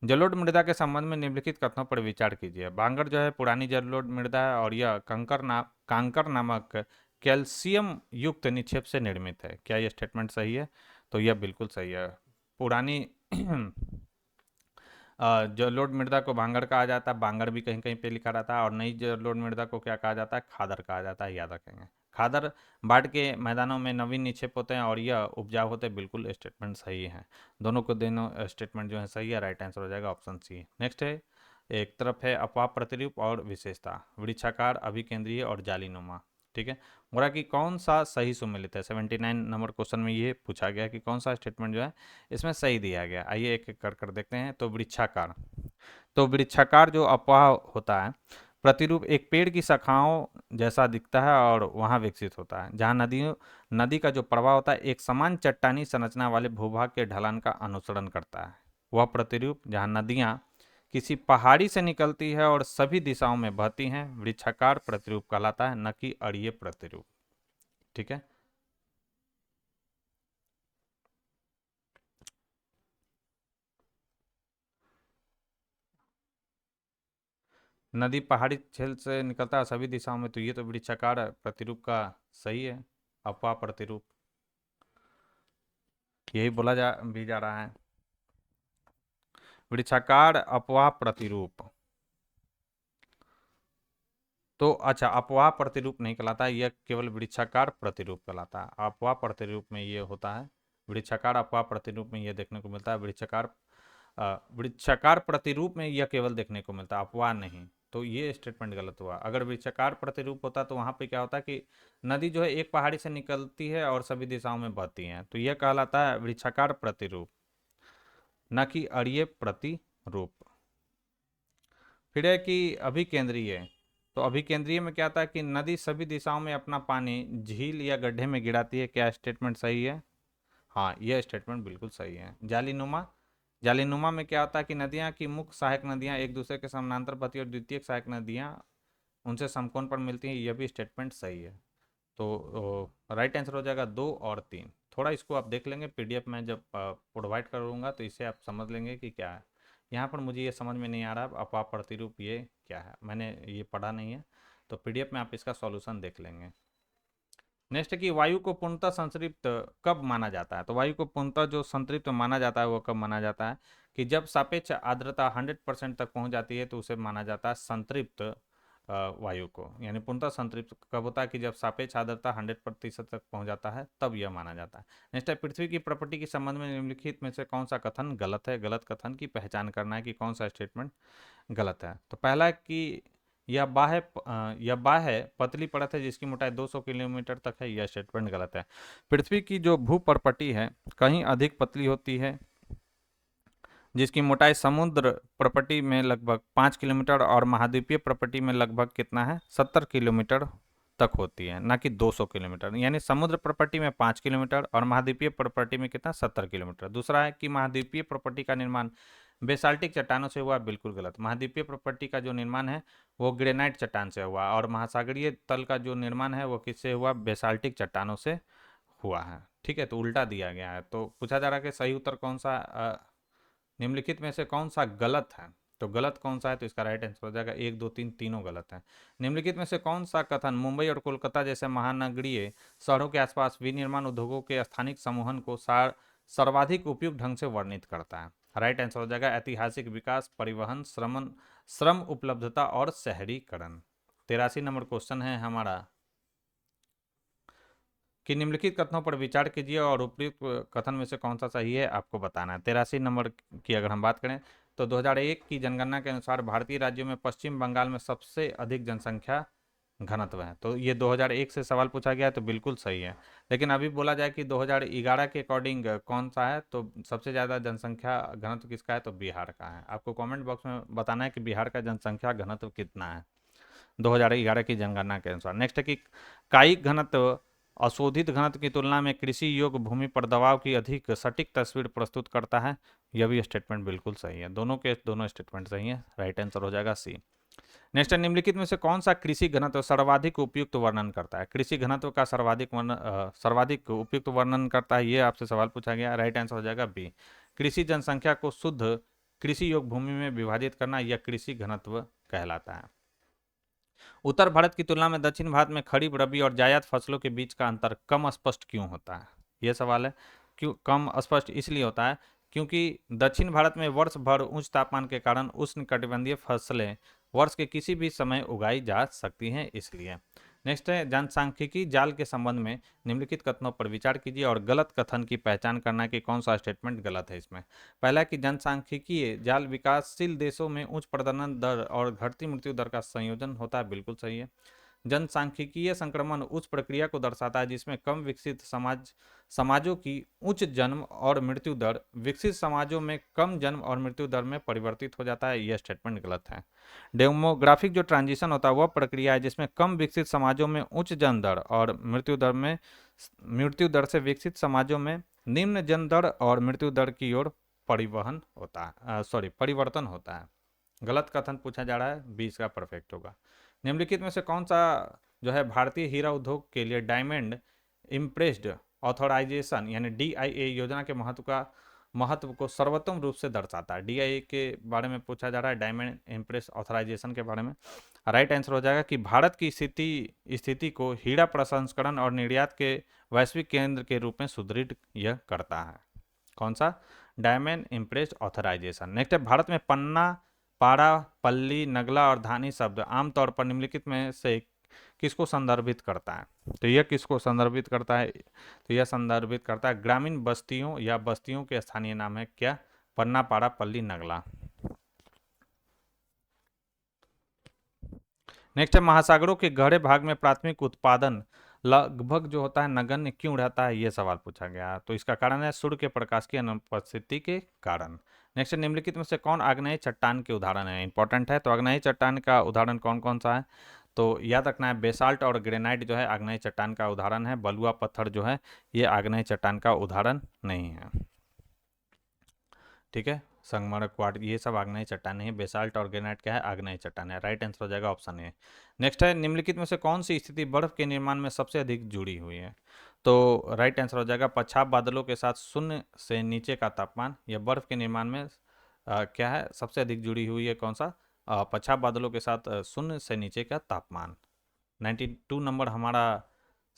जलोढ़ मृदा के संबंध में निम्नलिखित कथनों पर विचार कीजिए। बांगर जो है पुरानी जलोढ़ मृदा है और यह कांकर नामक कैल्शियम युक्त निक्षेप से निर्मित है। क्या यह स्टेटमेंट सही है? तो यह बिल्कुल सही है। पुरानी जलोढ़ मृदा को भांगड़ कहा जाता है, भांगड़ भी कहीं कहीं पे लिखा रहता है, और नई जलोढ़ मृदा को क्या कहा जाता है, खादर कहा जाता है, याद रखेंगे। खादर बाढ़ के मैदानों में नवीन निक्षेप होते हैं और यह उपजाऊ होते हैं, बिल्कुल स्टेटमेंट सही है। दोनों को दोनों स्टेटमेंट जो है सही है, राइट आंसर हो जाएगा ऑप्शन सी। नेक्स्ट है, एक तरफ है अपवाह प्रतिरूप और विशेषता, वृक्षाकार, अभिकेंद्रीय और जालीनुमा। ठीक है, बोला कि कौन सा सही सुमेलित है। 79 नंबर क्वेश्चन में ये पूछा गया कि कौन सा स्टेटमेंट जो है इसमें सही दिया गया। आइए एक एक कर देखते हैं। तो वृक्षाकार, तो वृक्षाकार जो अपवाह होता है, प्रतिरूप एक पेड़ की शाखाओं जैसा दिखता है और वहाँ विकसित होता है, जहाँ नदी का जो प्रवाह होता है एक समान चट्टानी संरचना वाले भूभाग के ढलान का अनुसरण करता है। वह प्रतिरूप जहाँ नदियाँ किसी पहाड़ी से निकलती है और सभी दिशाओं में बहती हैं, वृक्षाकार प्रतिरूप कहलाता है, न कि अरीय प्रतिरूप। ठीक है, नदी पहाड़ी क्षेत्र से निकलता है सभी दिशाओं में, तो ये तो वृक्षाकार प्रतिरूप का सही है, अपवाह प्रतिरूप, यही बोला जा रहा है। वृक्षाकार अपवाह प्रतिरूप, तो अच्छा अपवाह प्रतिरूप नहीं कहलाता है, यह केवल वृक्षाकार प्रतिरूप कहलाता है। अपवाह प्रतिरूप में ये होता है, वृक्षाकार अपवाह प्रतिरूप में यह देखने को मिलता है। वृक्षाकार प्रतिरूप में यह केवल देखने को मिलता है, अपवाह नहीं। तो ये स्टेटमेंट गलत हुआ। अगर वृक्षाकार प्रतिरूप होता तो वहां पे क्या होता कि नदी जो है एक पहाड़ी से निकलती है और सभी दिशाओं में बहती है, तो यह कहलाता है वृक्षाकार प्रतिरूप, न कि अरीय प्रतिरूप। फिर है कि अभिकेंद्रीय, तो अभिकेंद्रीय में क्या आता है कि नदी सभी दिशाओं में अपना पानी झील या गड्ढे में गिराती है। क्या स्टेटमेंट सही है? हाँ, यह स्टेटमेंट बिल्कुल सही है। जालीनुमा, जालीनुमा में क्या होता है कि नदियाँ की मुख्य सहायक नदियाँ एक दूसरे के समानांतर बहती है और द्वितीयक सहायक नदियाँ उनसे समकोण पर मिलती हैं, यह भी स्टेटमेंट सही है। तो राइट आंसर हो जाएगा 2 और 3। थोड़ा इसको आप देख लेंगे, पीडीएफ में जब प्रोवाइड करूँगा तो इसे आप समझ लेंगे कि क्या है। यहाँ पर मुझे ये समझ में नहीं आ रहा अपवाह प्रतिरूप ये क्या है, मैंने ये पढ़ा नहीं है, तो पीडीएफ में आप इसका सॉल्यूशन देख लेंगे। नेक्स्ट कि वायु को पूर्णतः संतृप्त कब माना जाता है। तो वायु को पूर्णतः जो संतृप्त माना जाता है वो कब माना जाता है कि जब सापेक्ष आर्द्रता 100% तक पहुंच जाती है, तो उसे माना जाता है संतृप्त वायु को। यानी पूर्णतः संतृप्त कब होता है कि जब सापेक्ष आर्द्रता 100% तक पहुंच जाता है, तब यह माना जाता है। नेक्स्ट है, पृथ्वी की प्रॉपर्टी के संबंध में निम्नलिखित में से कौन सा कथन गलत है। गलत कथन की पहचान करना है कि कौन सा स्टेटमेंट गलत है। तो पहला है कि यह बाह्य पतली परत है जिसकी मोटाई 200 किलोमीटर तक है, यह स्टेटमेंट गलत है। पृथ्वी की जो भूपर्पटी है कहीं अधिक पतली होती है, जिसकी मोटाई समुद्र प्रपटी में लगभग 5 किलोमीटर और महाद्वीपीय प्रपटी में लगभग कितना है 70 किलोमीटर तक होती है, ना कि 200 किलोमीटर। यानी समुद्र प्रपटी में 5 किलोमीटर और महाद्वीपीय प्रपटी में कितना 70 किलोमीटर। दूसरा है कि महाद्वीपीय प्रपटी का निर्माण बेसाल्टिक चट्टानों से हुआ, बिल्कुल गलत। महाद्वीपीय प्रपटी का जो निर्माण है वो ग्रेनाइट चट्टान से हुआ, और महासागरीय तल का जो निर्माण है वो किससे हुआ, बेसाल्टिक चट्टानों से हुआ है। ठीक है, तो उल्टा दिया गया है। तो पूछा जा रहा है कि सही उत्तर कौन सा, निम्नलिखित में से कौन सा गलत है। तो गलत कौन सा है, तो इसका राइट आंसर हो जाएगा 1, 2, 3 तीनों गलत है। निम्नलिखित में से कौन सा कथन मुंबई और कोलकाता जैसे महानगरीय शहरों के आसपास विनिर्माण उद्योगों के स्थानिक समूहन को सर्वाधिक उपयुक्त ढंग से वर्णित करता है। राइट आंसर हो जाएगा ऐतिहासिक विकास, परिवहन, श्रम उपलब्धता और शहरीकरण। 83 नंबर क्वेश्चन है हमारा कि निम्नलिखित कथनों पर विचार कीजिए और उपयुक्त कथन में से कौन सा सही है आपको बताना है। 83 नंबर की अगर हम बात करें तो 2001 की जनगणना के अनुसार भारतीय राज्यों में पश्चिम बंगाल में सबसे अधिक जनसंख्या घनत्व है। तो ये 2001 से सवाल पूछा गया है, तो बिल्कुल सही है। लेकिन अभी बोला जाए कि 2011 के अकॉर्डिंग कौन सा है, तो सबसे ज़्यादा जनसंख्या घनत्व किसका है, तो बिहार का है। आपको कमेंट बॉक्स में बताना है कि बिहार का जनसंख्या घनत्व कितना है 2011 की जनगणना के अनुसार। नेक्स्ट है कि कायिक घनत्व अशोधित घनत्व की तुलना में कृषि योग्य भूमि पर दबाव की अधिक सटीक तस्वीर प्रस्तुत करता है, यह भी स्टेटमेंट बिल्कुल सही है। दोनों के दोनों स्टेटमेंट सही है, राइट आंसर हो जाएगा सी। नेक्स्ट है, निम्नलिखित में से कौन सा कृषि घनत्व सर्वाधिक उपयुक्त वर्णन करता है। कृषि घनत्व का सर्वाधिक उपयुक्त वर्णन करता है, ये आपसे सवाल पूछा गया। राइट आंसर हो जाएगा बी, कृषि जनसंख्या को शुद्ध कृषि योग्य भूमि में विभाजित करना, यह कृषि घनत्व कहलाता है। उत्तर भारत की तुलना में दक्षिण भारत में खरीफ, रबी और जायद फसलों के बीच का अंतर कम स्पष्ट क्यों होता है, यह सवाल है। क्यों कम स्पष्ट इसलिए होता है क्योंकि दक्षिण भारत में वर्ष भर उच्च तापमान के कारण उष्णकटिबंधीय फसलें वर्ष के किसी भी समय उगाई जा सकती हैं, इसलिए। नेक्स्ट है, जनसांख्यिकी जाल के संबंध में निम्नलिखित कथनों पर विचार कीजिए और गलत कथन की पहचान करना कि कौन सा स्टेटमेंट गलत है इसमें। पहला कि जनसांख्यिकीय जाल विकासशील देशों में उच्च प्रजनन दर और घटती मृत्यु दर का संयोजन होता है, बिल्कुल सही है। जनसांख्यिकीय संक्रमण उस प्रक्रिया को दर्शाता है जिसमें कम विकसित समाजों की उच्च जन्म और मृत्यु दर विकसित समाजों में कम जन्म और मृत्यु दर में परिवर्तित हो जाता है, यह स्टेटमेंट गलत है। डेमोग्राफिक जो ट्रांजिशन होता है वह प्रक्रिया है जिसमें कम विकसित समाजों में उच्च जन्म दर और मृत्यु दर से विकसित समाजों में निम्न जन्म दर और मृत्यु दर की ओर परिवर्तन होता है। गलत कथन पूछा जा रहा है, 20 का परफेक्ट होगा। निम्नलिखित में से कौन सा जो है भारतीय हीरा उद्योग के लिए डायमंड इम्प्रेस्ड ऑथराइजेशन यानी DIA योजना के महत्व को सर्वोत्तम रूप से दर्शाता है। DIA के बारे में पूछा जा रहा है, डायमंड इम्प्रेस ऑथराइजेशन के बारे में। राइट आंसर हो जाएगा कि भारत की स्थिति को हीरा प्रसंस्करण और निर्यात के वैश्विक केंद्र के रूप में सुदृढ़ यह करता है। कौन सा? Diamond impressed authorisation. नेक्स्ट है, भारत में पन्ना, पारा, पल्ली, नगला और धानी शब्द आमतौर पर निम्नलिखित में से किसको संदर्भित करता है? तो यह किसको संदर्भित करता है? तो यह संदर्भित करता है ग्रामीण बस्तियों या बस्तियों के स्थानीय नाम है क्या? पन्ना, पारा, पल्ली, नगला। नेक्स्ट है, महासागरों के गहरे भाग में प्राथमिक उत्पादन लगभग जो होता है नगण्य क्यों रहता है, यह सवाल पूछा गया। तो इसका कारण है सूर्य के प्रकाश की अनुपस्थिति के कारण। नेक्स्ट, निम्नलिखित में से कौन आग्नेय चट्टान के उदाहरण है? इंपॉर्टेंट है। तो आग्नेय चट्टान का उदाहरण कौन कौन सा है? तो याद रखना है, बेसाल्ट और ग्रेनाइट जो है आग्नेय चट्टान का उदाहरण है। बलुआ पत्थर जो है ये आग्नेय चट्टान का उदाहरण नहीं है। ठीक है, संगमरमर, क्वार्ट्ज, ये सब आग्नेय चट्टान है। बेसाल्ट और ग्रेनाइट क्या है? आग्नेय चट्टान है। राइट आंसर हो जाएगा ऑप्शन ए। नेक्स्ट है, निम्नलिखित में से कौन सी स्थिति बर्फ के निर्माण में सबसे अधिक जुड़ी हुई है? तो राइट आंसर हो जाएगा पछाप बादलों के साथ शून्य से नीचे का तापमान। यह बर्फ के निर्माण में क्या है? सबसे अधिक जुड़ी हुई है। कौन सा? पछाप बादलों के साथ शून्य से नीचे का तापमान। 92 नंबर हमारा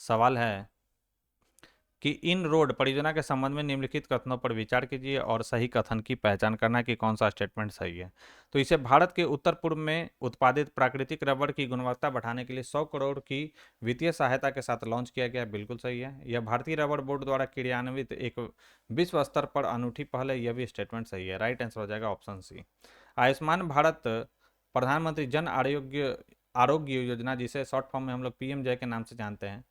सवाल है कि इन रोड परियोजना के संबंध में निम्नलिखित कथनों पर विचार कीजिए और सही कथन की पहचान करना कि कौन सा स्टेटमेंट सही है। तो इसे भारत के उत्तर पूर्व में उत्पादित प्राकृतिक रबड़ की गुणवत्ता बढ़ाने के लिए 100 करोड़ की वित्तीय सहायता के साथ लॉन्च किया गया, बिल्कुल सही है। यह भारतीय रबड़ बोर्ड द्वारा क्रियान्वित एक विश्व स्तर पर अनूठी पहल है, यह भी स्टेटमेंट सही है। राइट आंसर हो जाएगा ऑप्शन सी। आयुष्मान भारत प्रधानमंत्री जन आरोग्य योजना, जिसे शॉर्ट फॉर्म में हम लोग PMJ के नाम से जानते हैं,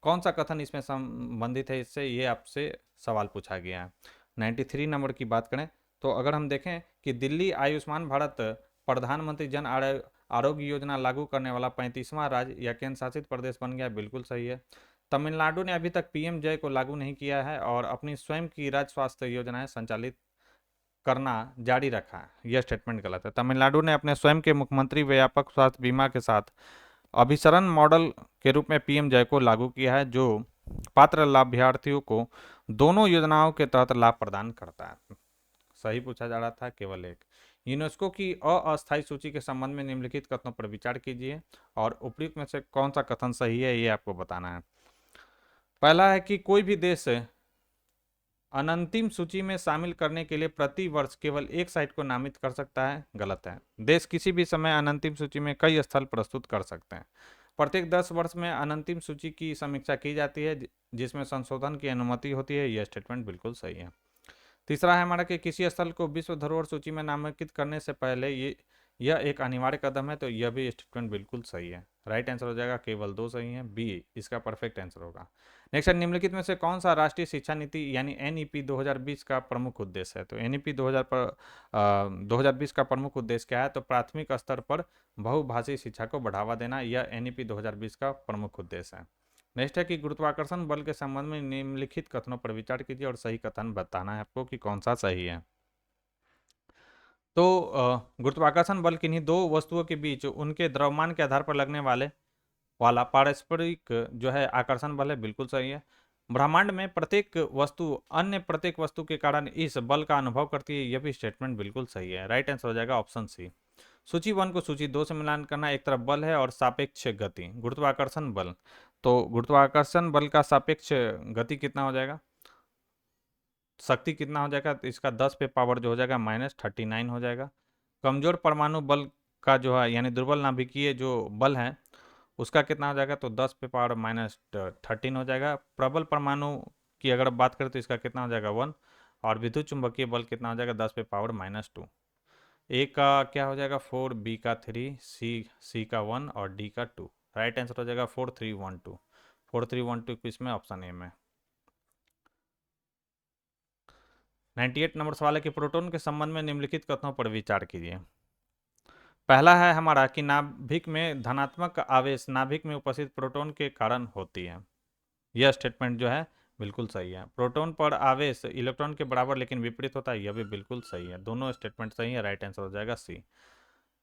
कौन सा कथन इसमें संबंधित है इससे, ये आपसे सवाल पूछा गया है। 93 नंबर की बात करें तो अगर हम देखें कि दिल्ली आयुष्मान भारत प्रधानमंत्री जन आरोग्य योजना लागू करने वाला 35वां राज्य या केंद्र शासित प्रदेश बन गया, बिल्कुल सही है। तमिलनाडु ने अभी तक PMJ को लागू नहीं किया है और अपनी स्वयं की राज्य स्वास्थ्य योजनाएं संचालित करना जारी रखा है, यह स्टेटमेंट गलत है। तमिलनाडु ने अपने स्वयं के मुख्यमंत्री व्यापक स्वास्थ्य बीमा के साथ अभिसरण मॉडल के रूप में PMJ को लागू किया है, जो पात्र लाभार्थियों को दोनों योजनाओं के तहत लाभ प्रदान करता है। सही पूछा जा रहा था, केवल एक। यूनेस्को की अस्थायी सूची के संबंध में निम्नलिखित कथनों पर विचार कीजिए और उपयुक्त में से कौन सा कथन सही है, ये आपको बताना है। पहला है कि कोई भी देश अनंतिम सूची में शामिल करने के लिए प्रति वर्ष केवल एक साइट को नामित कर सकता है, गलत है। देश किसी भी समय अनंतिम सूची में कई स्थल प्रस्तुत कर सकते हैं। प्रत्येक 10 वर्ष में अनंतिम सूची की समीक्षा की जाती है जिसमें संशोधन की अनुमति होती है, यह स्टेटमेंट बिल्कुल सही है। तीसरा है हमारा कि किसी स्थल को विश्व धरोहर सूची में नामांकित करने से पहले यह एक अनिवार्य कदम है, तो यह भी स्टेटमेंट बिल्कुल सही है। राइट आंसर हो जाएगा, केवल 2 सही है, बी इसका परफेक्ट आंसर होगा। नेक्स्ट है, निम्नलिखित में से कौन सा राष्ट्रीय शिक्षा नीति यानी NEP 2020 का प्रमुख उद्देश्य है? तो NEP 2020 का प्रमुख उद्देश्य क्या है? तो प्राथमिक स्तर पर बहुभाषी शिक्षा को बढ़ावा देना, यह NEP 2020 का प्रमुख उद्देश्य है। नेक्स्ट है कि गुरुत्वाकर्षण बल के संबंध में निम्नलिखित कथनों पर विचार कीजिए और सही कथन बताना है आपको कि कौन सा सही है। तो गुरुत्वाकर्षण बल किन्हीं दो वस्तुओं के बीच उनके द्रव्यमान के आधार पर लगने वाला पारस्परिक जो है आकर्षण बल है, बिल्कुल सही है। ब्रह्मांड में प्रत्येक वस्तु अन्य प्रत्येक वस्तु के कारण इस बल का अनुभव करती है, यह भी स्टेटमेंट बिल्कुल सही है। राइट आंसर हो जाएगा ऑप्शन सी। सूची 1 को सूची 2 से मिलान करना, एक तरफ बल है और सापेक्ष गति गुरुत्वाकर्षण बल। तो गुरुत्वाकर्षण बल का सापेक्ष गति कितना हो जाएगा? शक्ति कितना हो जाएगा, तो इसका 10 पे पावर जो हो जाएगा -39 हो जाएगा। कमजोर परमाणु बल का जो है यानी दुर्बल नाभिकीय जो बल है उसका कितना हो जाएगा, तो 10 पे पावर -13 हो जाएगा। प्रबल परमाणु की अगर बात करें तो इसका कितना हो जाएगा 1, और विद्युत चुंबकीय बल कितना हो जाएगा 10 पे पावर -2। ए का क्या हो जाएगा 4, बी का 3, सी का 1 और डी का 2। राइट आंसर हो जाएगा 4312। 4312 इसमें ऑप्शन ए में। 98 नंबर सवाल है कि प्रोटॉन के संबंध में निम्नलिखित कथनों पर विचार कीजिए। पहला है हमारा कि नाभिक में धनात्मक आवेश नाभिक में उपस्थित प्रोटॉन के कारण होती है। यह स्टेटमेंट जो है बिल्कुल सही है। प्रोटॉन पर आवेश इलेक्ट्रॉन के बराबर लेकिन विपरीत होता है, यह भी बिल्कुल सही है। दोनों स्टेटमेंट सही है। राइट आंसर हो जाएगा सी।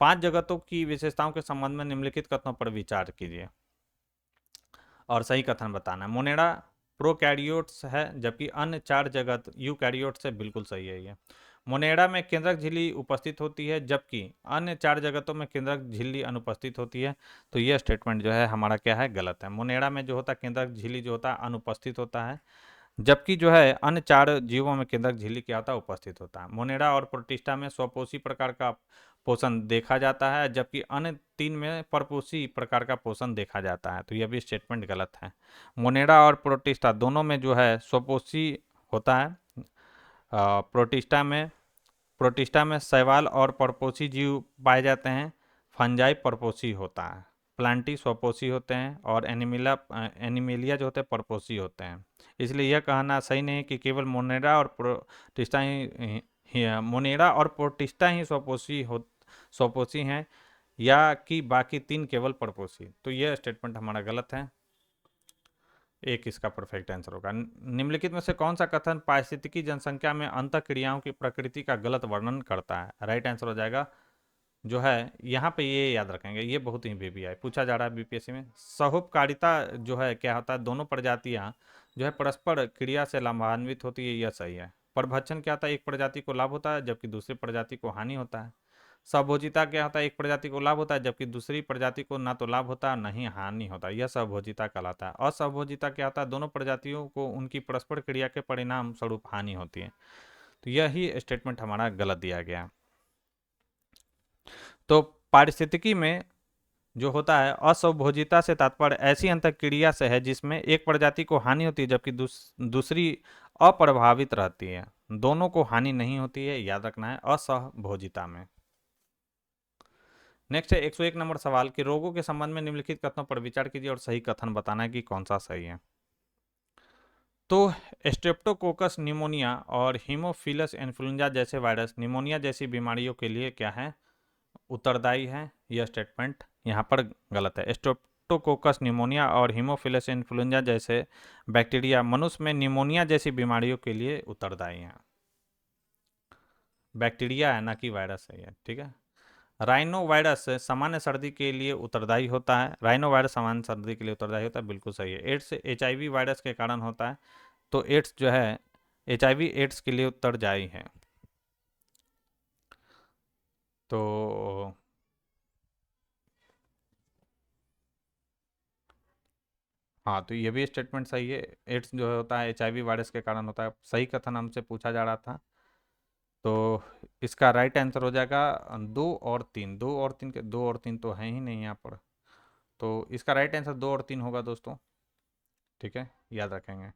5 जगतों की विशेषताओं के संबंध में निम्नलिखित कथनों पर विचार कीजिए और सही कथन बताना है। मोनेडा प्रोकैरियोट्स है जबकि अन्य 4 जगत यूकैरियोट्स है, बिल्कुल सही है ये। मोनेडा में केंद्रक झिल्ली उपस्थित होती है जबकि अन्य 4 जगतों में केंद्रक झिल्ली अनुपस्थित होती है, तो यह स्टेटमेंट जो है हमारा क्या है, गलत है। मोनेडा में जो होता है केंद्रक झिल्ली जो होता है अनुपस्थित होता है, जबकि जो है अन्य 4 जीवों में केंद्रक झिल्ली क्या होता है, उपस्थित होता है। मोनेडा और प्रोटिस्टा में स्वपोषी प्रकार का पोषण देखा जाता है जबकि अन्य 3 में परपोषी प्रकार का पोषण देखा जाता है, तो यह भी स्टेटमेंट गलत है। मोनेडा और प्रोटिस्टा दोनों में जो है स्वपोषी होता है। प्रोटिस्टा में शैवाल और परपोषी जीव पाए जाते हैं। फंजाई परपोषी होता है। प्लांटी स्वपोषी होते हैं और एनिमेलिया जो होते हैं परपोषी होते हैं। इसलिए यह कहना सही नहीं कि केवल मोनेडा और प्रोटिस्टा ही स्वपोषी हैं या कि बाकी 3 केवल परपोषी, तो यह स्टेटमेंट हमारा गलत है। एक इसका परफेक्ट आंसर होगा। निम्नलिखित में से कौन सा कथन पारिस्थितिकी जनसंख्या में अंतःक्रियाओं की प्रकृति का गलत वर्णन करता है। राइट आंसर हो जाएगा जो है यहाँ पे, ये याद रखेंगे, ये बहुत ही बेबी है, पूछा जा रहा है बीपीएससी में। सहोपकारिता जो है क्या होता है, दोनों प्रजातियां जो है परस्पर क्रिया से लाभान्वित होती है, यह सही है। परभक्षण क्या होता है, एक प्रजाति को लाभ होता है जबकि दूसरी प्रजाति को हानि होता है। सहभोजिता क्या होता है, एक प्रजाति को लाभ होता है जबकि दूसरी प्रजाति को ना तो लाभ होता है ना ही हानि होता है, यह सहभोजिता कहलाता है। असहभोजिता क्या होता है, दोनों प्रजातियों को उनकी परस्पर क्रिया के परिणाम स्वरूप हानि होती है, तो यही स्टेटमेंट हमारा गलत दिया गया। तो पारिस्थितिकी में जो होता है असहभोजिता से तात्पर्य ऐसी अंतःक्रिया से है जिसमें एक प्रजाति को हानि होती है जबकि दूसरी अप्रभावित रहती है। दोनों को हानि नहीं होती है, याद रखना है, असहभोजिता में। नेक्स्ट है 101 नंबर सवाल कि रोगों के संबंध में निम्नलिखित कथनों पर विचार कीजिए और सही कथन बताना है कि कौन सा सही है। तो स्ट्रेप्टोकोकस निमोनिया और हीमोफिलस इन्फ्लुएंजा जैसे वायरस निमोनिया जैसी बीमारियों के लिए क्या है, उत्तरदायी है। यह स्टेटमेंट यहाँ पर गलत है। स्ट्रेप्टोकोकस निमोनिया और हीमोफिलस इन्फ्लुएंजा जैसे बैक्टीरिया मनुष्य में निमोनिया जैसी बीमारियों के लिए उत्तरदायी हैं। बैक्टीरिया है ना कि वायरस है ये, ठीक है। राइनो वायरस सामान्य सर्दी के लिए उत्तरदायी होता है। राइनो वायरस सामान्य सर्दी के लिए उत्तरदायी होता है, बिल्कुल सही है। एड्स HIV वायरस के कारण होता है, तो एड्स जो है HIV एड्स के लिए उत्तरदायी है। तो हाँ, तो ये भी स्टेटमेंट सही है। एड्स जो होता है HIV वायरस के कारण होता है, सही कथन हमसे पूछा जा रहा था। तो इसका राइट आंसर हो जाएगा 2 और 3। 2 और 3 तो है ही नहीं यहाँ पर, तो इसका राइट आंसर 2 और 3 होगा दोस्तों, ठीक है, याद रखेंगे।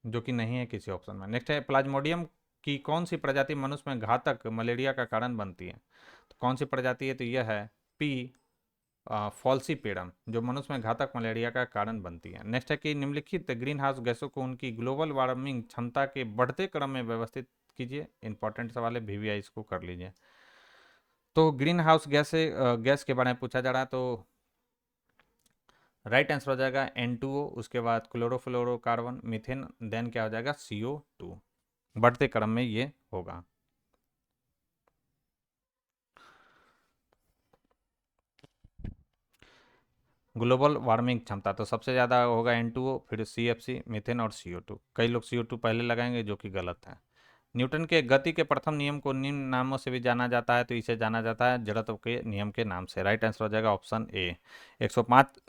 जो कि नहीं है किसी ऑप्शन में। नेक्स्ट है प्लाज्मोडियम की कौन सी प्रजाति मनुष्य में घातक मलेरिया का कारण बनती है। तो कौन सी प्रजाति है, तो यह है पी फॉल्सीपेडम, जो मनुष्य में घातक मलेरिया का कारण बनती है। नेक्स्ट है कि निम्नलिखित ग्रीन हाउस गैसों को उनकी ग्लोबल वार्मिंग क्षमता के बढ़ते क्रम में व्यवस्थित कीजिए। इंपॉर्टेंट सवाल है, VVI इसको कर लीजिए। तो ग्रीन हाउस गैस के बारे में पूछा जा रहा है, तो राइट आंसर हो जाएगा N2O, उसके बाद क्लोरोफ्लोरोकार्बन, मीथेन, देन क्या हो जाएगा CO2। बढ़ते क्रम में ये होगा। ग्लोबल वार्मिंग क्षमता तो सबसे ज़्यादा होगा N2O, फिर CFC, मीथेन और CO2। कई लोग CO2 पहले लगाएंगे जो कि गलत है। न्यूटन के गति के प्रथम नियम को निम्न नामों से भी जाना जाता है, तो इसे जाना जाता है जड़त्व के नियम के नाम से। राइट आंसर हो जाएगा ऑप्शन ए। 105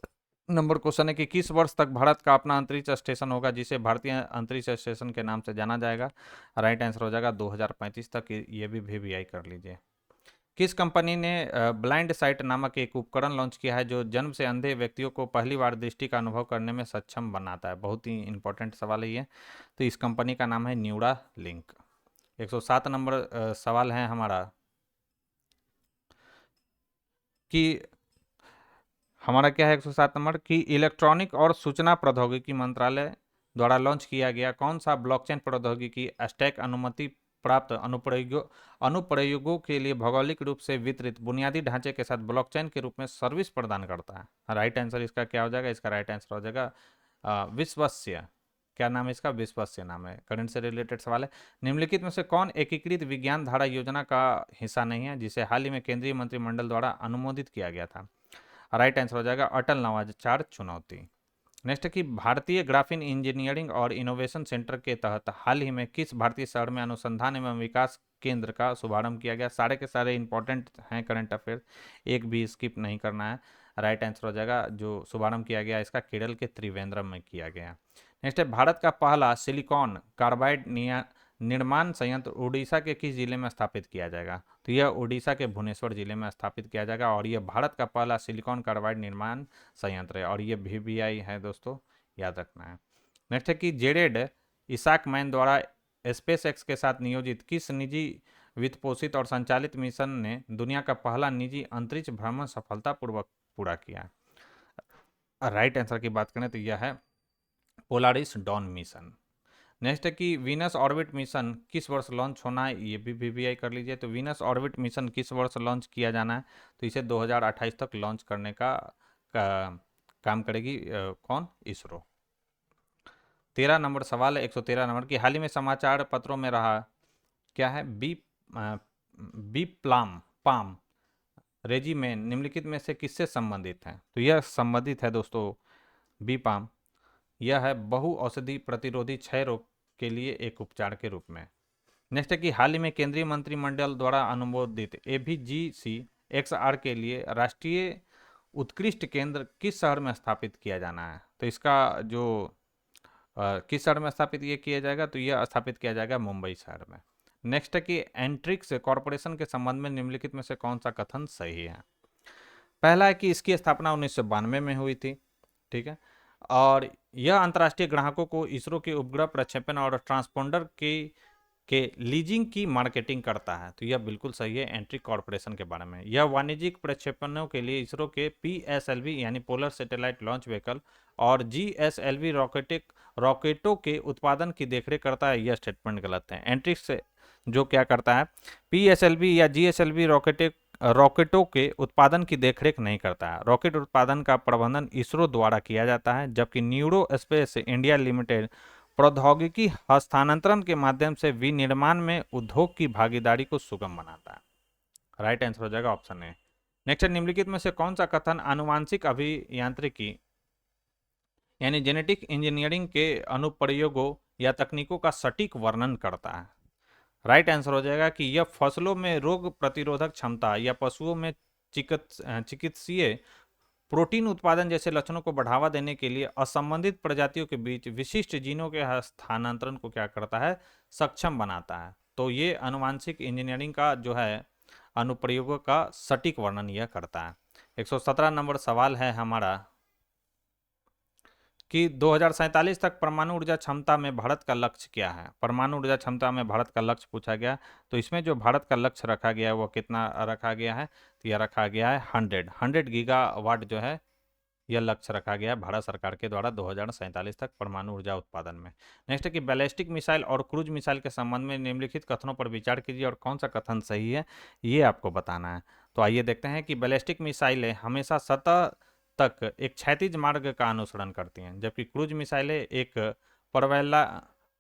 नंबर क्वेश्चन है कि किस वर्ष तक भारत का अपना अंतरिक्ष स्टेशन होगा जिसे भारतीय अंतरिक्ष स्टेशन के नाम से जाना जाएगा? राइट आंसर हो जाएगा 2035 तक। ये भी वीवीआई कर लीजिए। किस कंपनी ने ब्लाइंड साइट नामक एक उपकरण लॉन्च किया है जो जन्म से अंधे व्यक्तियों को पहली बार दृष्टि का अनुभव करने में सक्षम बनाता है? बहुत ही इंपॉर्टेंट सवाल है ये। तो इस कंपनी का नाम है न्यूरा लिंक। 107 नंबर सवाल है हमारा कि हमारा क्या है 107 नंबर की इलेक्ट्रॉनिक और सूचना प्रौद्योगिकी मंत्रालय द्वारा लॉन्च किया गया कौन सा ब्लॉकचेन प्रौद्योगिकी स्टैक अनुमति प्राप्त अनुप्रयोगों के लिए भौगोलिक रूप से वितरित बुनियादी ढांचे के साथ ब्लॉकचेन के रूप में सर्विस प्रदान करता है? राइट आंसर इसका क्या हो जाएगा? इसका राइट आंसर हो जाएगा विश्वस्य। क्या नाम है इसका? विश्वस्य नाम है। करंट से रिलेटेड सवाल है। निम्नलिखित में से कौन एकीकृत विज्ञान धारा योजना का हिस्सा नहीं है जिसे हाल ही में केंद्रीय मंत्रिमंडल द्वारा अनुमोदित किया गया था? राइट आंसर हो जाएगा अटल नवाचार चुनौती। नेक्स्ट है कि भारतीय ग्राफीन इंजीनियरिंग और इनोवेशन सेंटर के तहत हाल ही में किस भारतीय शहर में अनुसंधान एवं विकास केंद्र का शुभारंभ किया गया? सारे के सारे इंपॉर्टेंट हैं करंट अफेयर, एक भी स्किप नहीं करना है। राइट आंसर हो जाएगा जो शुभारंभ किया गया इसका केरल के त्रिवेंद्रम में किया गया। नेक्स्ट है भारत का पहला सिलिकॉन कार्बाइड निर्माण संयंत्र उड़ीसा के किस जिले में स्थापित किया जाएगा? तो यह उड़ीसा के भुवनेश्वर जिले में स्थापित किया जाएगा और यह भारत का पहला सिलिकॉन कार्बाइड निर्माण संयंत्र है और यह वीवीआई है दोस्तों, याद रखना है। नेक्स्ट है कि जेरेड इसाक मैन द्वारा स्पेस एक्स के साथ नियोजित किस निजी वित्तपोषित और संचालित मिशन ने दुनिया का पहला निजी अंतरिक्ष भ्रमण सफलतापूर्वक पूरा किया? राइट आंसर की बात करें तो यह है पोलारिस डॉन मिशन। नेक्स्ट है कि वीनस ऑर्बिट मिशन किस वर्ष लॉन्च होना है? ये भी वीवीआई कर लीजिए। तो वीनस ऑर्बिट मिशन किस वर्ष लॉन्च किया जाना है? तो इसे 2028 तक लॉन्च करने का काम करेगी कौन? इसरो। 13 नंबर सवाल है 113 नंबर की हाल ही में समाचार पत्रों में रहा क्या है? बी पाम रेजिमेन निम्नलिखित में से किससे संबंधित है? तो यह संबंधित है दोस्तों बी पाम, यह है बहु औषधि प्रतिरोधी क्षय रोग के लिए एक उपचार के रूप में। नेक्स्ट है कि हाल ही में केंद्रीय मंत्रिमंडल द्वारा अनुमोदित एवीजीसी एक्सआर के लिए राष्ट्रीय उत्कृष्ट केंद्र किस शहर में स्थापित किया जाना है? तो इसका जो किस शहर में स्थापित ये किया जाएगा? तो यह स्थापित किया जाएगा मुंबई शहर में। नेक्स्ट है कि एंट्रिक्स कॉरपोरेशन के संबंध में निम्नलिखित में से कौन सा कथन सही है? पहला है कि इसकी स्थापना 1992 में हुई थी, ठीक है, और यह अंतर्राष्ट्रीय ग्राहकों को इसरो के उपग्रह प्रक्षेपण और ट्रांसपोंडर के लीजिंग की मार्केटिंग करता है। तो यह बिल्कुल सही है एंट्रिक कॉरपोरेशन के बारे में। यह वाणिज्यिक प्रक्षेपणों के लिए इसरो के PSLV यानी पोलर सैटेलाइट लॉन्च व्हीकल और GSLV रॉकेटों के उत्पादन की देखरेख करता है। यह स्टेटमेंट गलत है। एंट्रिक्स जो क्या करता है, PSLV या GSLV रॉकेटों के उत्पादन की देखरेख नहीं करता है। रॉकेट उत्पादन का प्रबंधन इसरो द्वारा किया जाता है, जबकि न्यूरो स्पेस इंडिया लिमिटेड प्रौद्योगिकी हस्तांतरण के माध्यम से विनिर्माण में उद्योग की भागीदारी को सुगम बनाता है। राइट आंसर हो जाएगा ऑप्शन ए। नेक्स्ट, निम्नलिखित में से कौन सा कथन आनुवांशिक अभियांत्रिकी यानी जेनेटिक इंजीनियरिंग के अनुप्रयोगों या तकनीकों का सटीक वर्णन करता है? राइट आंसर हो जाएगा कि यह फसलों में रोग प्रतिरोधक क्षमता या पशुओं में चिकित्सीय प्रोटीन उत्पादन जैसे लक्षणों को बढ़ावा देने के लिए असंबंधित प्रजातियों के बीच विशिष्ट जीनों के हस्तांतरण को क्या करता है? सक्षम बनाता है। तो ये आनुवांशिक इंजीनियरिंग का जो है अनुप्रयोगों का सटीक वर्णन यह करता है। 117 नंबर सवाल है हमारा कि 2047 तक परमाणु ऊर्जा क्षमता में भारत का लक्ष्य क्या है? परमाणु ऊर्जा क्षमता में भारत का लक्ष्य पूछा गया, तो इसमें जो भारत का लक्ष्य रखा गया है वो कितना रखा गया है? तो यह रखा गया है 100 गीगावाट जो है यह लक्ष्य रखा गया है भारत सरकार के द्वारा 2047 तक परमाणु ऊर्जा उत्पादन में। नेक्स्ट है कि बैलिस्टिक मिसाइल और क्रूज मिसाइल के संबंध में निम्नलिखित कथनों पर विचार कीजिए और कौन सा कथन सही है ये आपको बताना है। तो आइए देखते हैं कि बैलिस्टिक मिसाइलें हमेशा सतह तक एक क्षैतिज मार्ग का अनुसरण करती हैं, जबकि क्रूज मिसाइलें एक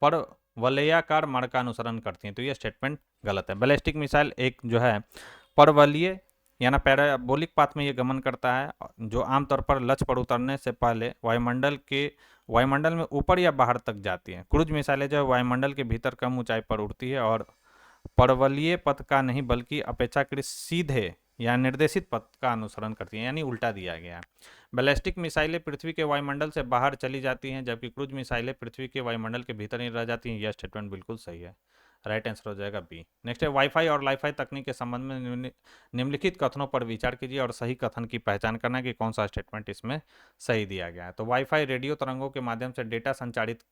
परवलयाकार मार्ग का अनुसरण करती हैं। तो यह स्टेटमेंट गलत है। बैलिस्टिक मिसाइल एक जो है परवलयीय यानी पैराबोलिक पाथ में ये गमन करता है, जो आमतौर पर लक्ष्य पर उतरने से पहले वायुमंडल में ऊपर या बाहर तक जाती है। क्रूज मिसाइलें जो वायुमंडल के भीतर कम ऊंचाई पर उड़ती है और परवलयीय पथ का नहीं बल्कि अपेक्षाकृत सीधे या निर्देशित पथ का अनुसरण करती हैं, यानी उल्टा दिया गया है। बैलिस्टिक मिसाइलें पृथ्वी के वायुमंडल से बाहर चली जाती हैं, जबकि क्रूज मिसाइलें पृथ्वी के वायुमंडल के भीतर ही रह जाती हैं। यह स्टेटमेंट बिल्कुल सही है, राइट आंसर हो जाएगा बी। नेक्स्ट है, वाईफाई और लाईफाई तकनीक के संबंध में निम्नलिखित कथनों पर विचार कीजिए और सही कथन की पहचान करना है कि कौन सा स्टेटमेंट इसमें सही दिया गया है। तो वाईफाई रेडियो तरंगों के माध्यम से डेटा संचारित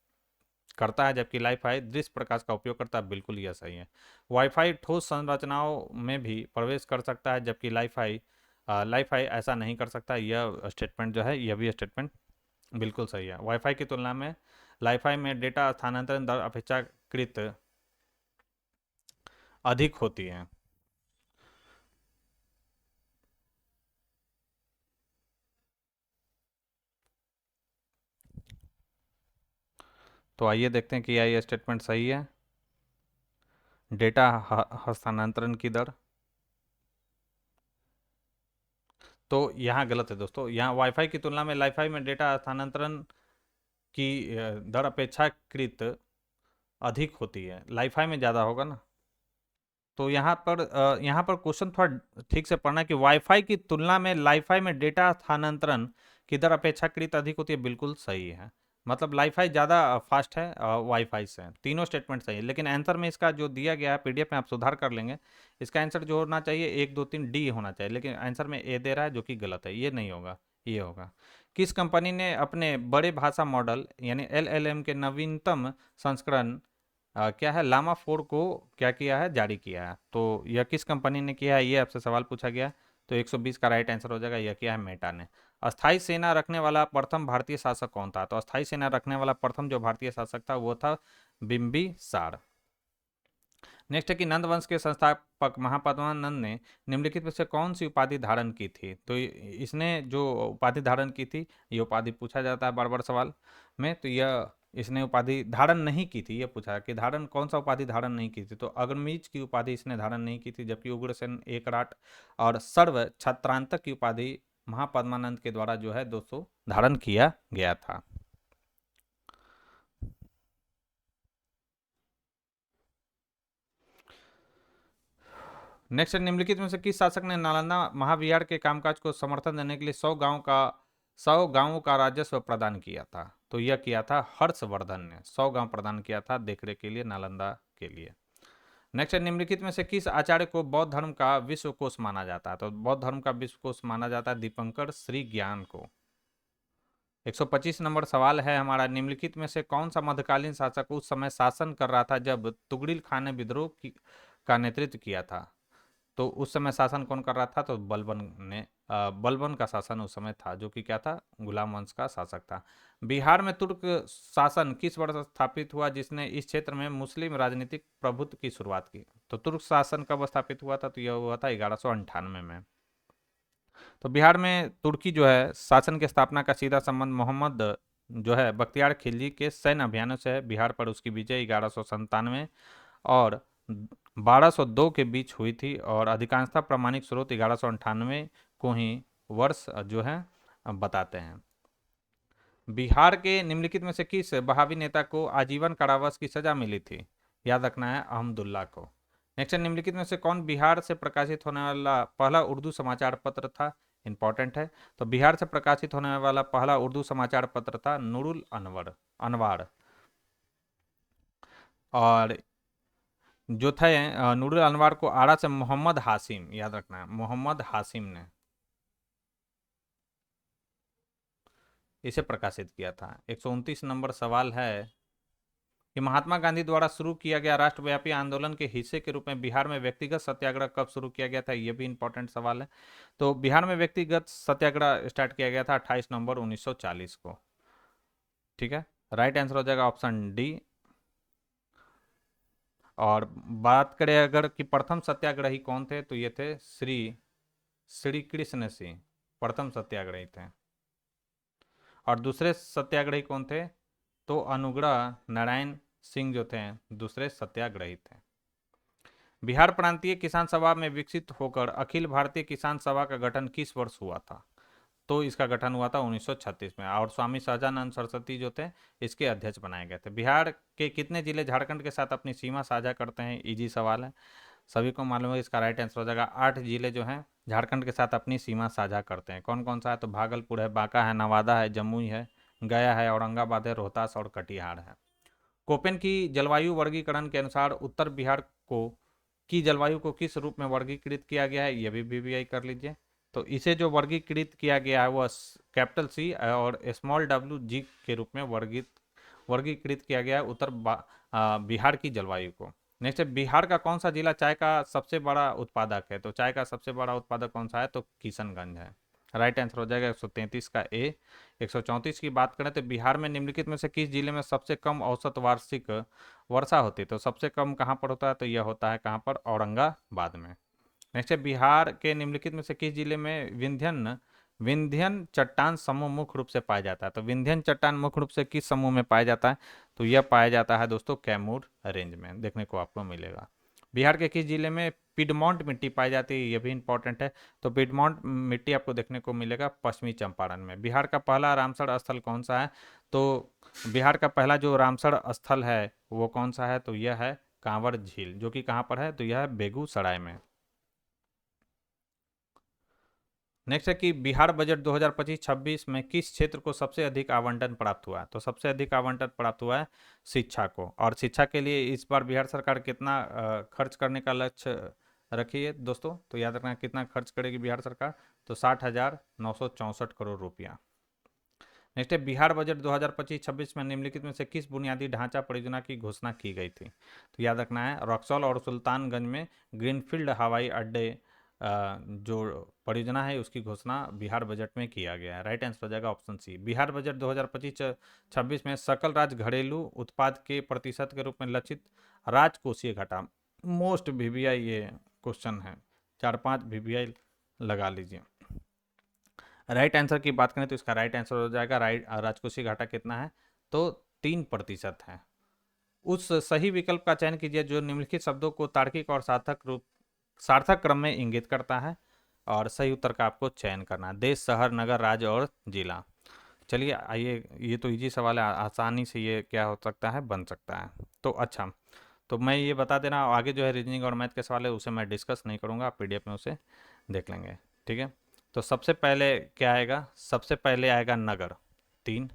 करता है, जबकि लाईफाई दृश्य प्रकाश का उपयोग करता है। बिल्कुल यह सही है। वाईफाई ठोस संरचनाओं में भी प्रवेश कर सकता है, जबकि लाईफाई लाईफाई ऐसा नहीं कर सकता। यह स्टेटमेंट जो है, यह भी स्टेटमेंट बिल्कुल सही है। वाईफाई की तुलना में लाईफाई में डेटा स्थानांतरण दर अपेक्षाकृत अधिक होती है। तो आइए देखते हैं कि क्या ये स्टेटमेंट सही है। डेटा हस्तांतरण की दर, तो यहाँ गलत है दोस्तों। यहाँ वाईफाई की तुलना में लाईफाई में डेटा हस्तांतरण की दर अपेक्षाकृत अधिक होती है, लाईफाई में ज़्यादा होगा ना। तो यहाँ पर क्वेश्चन थोड़ा ठीक से पढ़ना है कि वाईफाई की तुलना में लाईफाई में डेटा स्थानांतरण की दर अपेक्षाकृत अधिक होती है। बिल्कुल सही है, मतलब लाईफाई ज़्यादा फास्ट है वाईफाई से। तीनों स्टेटमेंट सही है, लेकिन आंसर में इसका जो दिया गया है पीडीएफ में आप सुधार कर लेंगे। इसका आंसर जो होना चाहिए 1 2 3 डी होना चाहिए, लेकिन आंसर में ए दे रहा है जो कि गलत है। ये नहीं होगा, ये होगा। किस कंपनी ने अपने बड़े भाषा मॉडल यानी एलएलएम के नवीनतम संस्करण क्या है लामा 4 को क्या किया है, जारी किया है? तो यह किस कंपनी ने किया है, ये आपसे सवाल पूछा गया। तो 120 का राइट आंसर हो जाएगा। यह किया है मेटा ने। अस्थाई सेना रखने वाला प्रथम भारतीय शासक कौन था? तो अस्थाई सेना रखने वाला प्रथम जो भारतीय शासक था वो था बिंबिसार। नेक्स्ट है कि नंद वंश के संस्थापक महापद्मानंद ने निम्नलिखित में से कौन सी उपाधि धारण की थी? तो इसने जो उपाधि धारण की थी, ये उपाधि पूछा जाता है बार बार सवाल में। तो यह इसने उपाधि धारण नहीं की थी, ये पूछा कि धारण कौन सा उपाधि धारण नहीं की थी। तो अग्रमीज की उपाधि इसने धारण नहीं की थी, जबकि उग्रसेन एकराट और सर्व छत्रांतक की उपाधि महापद्मानंद के द्वारा जो है दोस्तों धारण किया गया था। नेक्स्ट, निम्नलिखित में से किस शासक ने नालंदा महाविहार के कामकाज को समर्थन देने के लिए 100 गांवों का राजस्व प्रदान किया था? तो यह किया था हर्षवर्धन ने, 100 गांव प्रदान किया था देखरेख के लिए नालंदा के लिए। नेक्स्ट है, निम्नलिखित में से किस आचार्य को बौद्ध धर्म का विश्व कोश माना जाता है? तो बौद्ध धर्म का विश्व कोश माना जाता है दीपंकर श्री ज्ञान को। 125 नंबर सवाल है हमारा, निम्नलिखित में से कौन सा मध्यकालीन शासक उस समय शासन कर रहा था जब तुगरिल खान ने विद्रोह का नेतृत्व किया था? तो उस समय शासन कौन कर रहा था? तो बलबन का शासन उस समय था, जो कि क्या था, गुलाम वंश का शासक था। बिहार में तुर्क शासन किस वर्ष स्थापित हुआ, जिसने इस क्षेत्र में मुस्लिम राजनीतिक प्रभुत्व की शुरुआत की? तो तुर्क शासन कब स्थापित हुआ था? तो यह हुआ था 1198 में। तो बिहार में तुर्की जो है शासन की स्थापना का सीधा संबंध मोहम्मद जो है बख्तियार खिलजी के सैन्य अभियानों से है। बिहार पर उसकी विजय 1197 और 1202 के बीच हुई थी, और अधिकांशतः प्रमाणिक स्रोत 1198 को ही वर्ष जो है बताते हैं। बिहार के निम्नलिखित में से किस बहावी नेता को आजीवन कारावास की सजा मिली थी? याद रखना है, अहमदुल्ला को। नेक्स्ट, निम्नलिखित में से कौन बिहार से प्रकाशित होने वाला पहला उर्दू समाचार पत्र था? इंपॉर्टेंट है। तो बिहार से प्रकाशित होने वाला पहला उर्दू समाचार पत्र था नूरुल अनवार। और जो थे नूरुल अनवार को आरा से मोहम्मद हासिम, याद रखना है, मोहम्मद हासिम ने इसे प्रकाशित किया था। 129 नंबर सवाल है कि महात्मा गांधी द्वारा शुरू किया गया राष्ट्रव्यापी आंदोलन के हिस्से के रूप में बिहार में व्यक्तिगत सत्याग्रह कब शुरू किया गया था? यह भी इंपॉर्टेंट सवाल है। तो बिहार में व्यक्तिगत सत्याग्रह स्टार्ट किया गया था 28 नवंबर 1940 को। ठीक है, राइट आंसर हो जाएगा ऑप्शन डी। और बात करें अगर कि प्रथम सत्याग्रही कौन थे, तो ये थे श्री श्री कृष्ण सिंह, प्रथम सत्याग्रही थे। और दूसरे सत्याग्रही कौन थे? तो अनुग्रह नारायण सिंह जो थे दूसरे सत्याग्रही थे। बिहार प्रांतीय किसान सभा में विकसित होकर अखिल भारतीय किसान सभा का गठन किस वर्ष हुआ था? तो इसका गठन हुआ था 1936 में, और स्वामी सहजानंद सरस्वती जो थे इसके अध्यक्ष बनाए गए थे। बिहार के कितने जिले झारखंड के साथ अपनी सीमा साझा करते हैं? इजी सवाल है, सभी को मालूम है। इसका राइट आंसर हो जाएगा 8 जिले जो हैं झारखंड के साथ अपनी सीमा साझा करते हैं। कौन कौन सा है? तो भागलपुर है, बांका है, नवादा है, जमुई है, गया है, औरंगाबाद है, रोहतास और कटिहार है। कोपेन की जलवायु वर्गीकरण के अनुसार उत्तर बिहार को की जलवायु को किस रूप में वर्गीकृत किया गया है? ये भी वीवीआई कर लीजिए। तो इसे जो वर्गीकृत किया गया है वह कैपिटल सी और स्मॉल डब्ल्यू जी के रूप में वर्गीकृत किया गया है बिहार की जलवायु को। नेक्स्ट है, बिहार का कौन सा जिला चाय का सबसे बड़ा उत्पादक है? तो चाय का सबसे बड़ा उत्पादक कौन सा है? तो किशनगंज है। राइट आंसर हो जाएगा 133 का ए। 134 की बात करें तो बिहार में निम्नलिखित में से किस जिले में सबसे कम औसत वार्षिक वर्षा होती है? तो सबसे कम कहाँ पर होता है? तो यह होता है कहाँ पर? औरंगाबाद में। नेक्स्ट है, बिहार के निम्नलिखित में से किस जिले में विंध्यन विंध्यन चट्टान समूह मुख्य रूप से पाया जाता है? तो विंध्यन चट्टान मुख्य रूप से किस समूह में पाया जाता है? तो यह पाया जाता है दोस्तों कैमूर रेंज में, देखने को आपको मिलेगा। बिहार के किस जिले में पिडमॉन्ट मिट्टी पाई जाती है? यह भी इंपॉर्टेंट है। तो पिडमॉन्ट मिट्टी आपको देखने को मिलेगा पश्चिमी चंपारण में। बिहार का पहला रामसर स्थल कौन सा है? तो बिहार का पहला जो रामसर स्थल है वो कौन सा है? तो यह है कांवर झील, जो कि कहाँ पर है? तो यह है बेगूसराय में। नेक्स्ट है कि बिहार बजट 2025-26 में किस क्षेत्र को सबसे अधिक आवंटन प्राप्त हुआ है? तो सबसे अधिक आवंटन प्राप्त हुआ है शिक्षा को। और शिक्षा के लिए इस बार बिहार सरकार कितना खर्च करने का लक्ष्य रखी है दोस्तों? तो याद रखना कितना खर्च करेगी बिहार सरकार? तो 60,964 करोड़ रुपया। नेक्स्ट है, बिहार बजट 2025-26 में निम्नलिखित में से किस बुनियादी ढांचा परियोजना की घोषणा की गई थी? तो याद रखना है रक्सौल और सुल्तानगंज में ग्रीनफील्ड हवाई अड्डे जो परियोजना है उसकी घोषणा बिहार बजट में किया गया है। राइट आंसर हो जाएगा ऑप्शन सी। बिहार बजट 2025-26 में सकल राज्य घरेलू उत्पाद के प्रतिशत के रूप में लक्षित राजकोषीय घाटा, मोस्ट वीवीआई ये क्वेश्चन है, 4-5 वीवीआई लगा लीजिए। राइट आंसर की बात करें तो इसका राइट आंसर हो जाएगा राजकोषीय घाटा कितना है? तो 3% है। उस सही विकल्प का चयन कीजिए जो निम्नलिखित शब्दों को तार्किक और सार्थक क्रम में इंगित करता है। और सही उत्तर का आपको चयन करना है। देश, शहर, नगर, राज्य और जिला। चलिए आइए, ये तो इजी सवाल है, आसानी से ये क्या हो सकता है? बन सकता है। तो अच्छा, तो मैं ये बता देना, आगे जो है रीजनिंग और मैथ के सवाल है उसे मैं डिस्कस नहीं करूँगा, आप पीडीएफ में उसे देख लेंगे। ठीक है, तो सबसे पहले क्या आएगा? सबसे पहले आएगा नगर 3।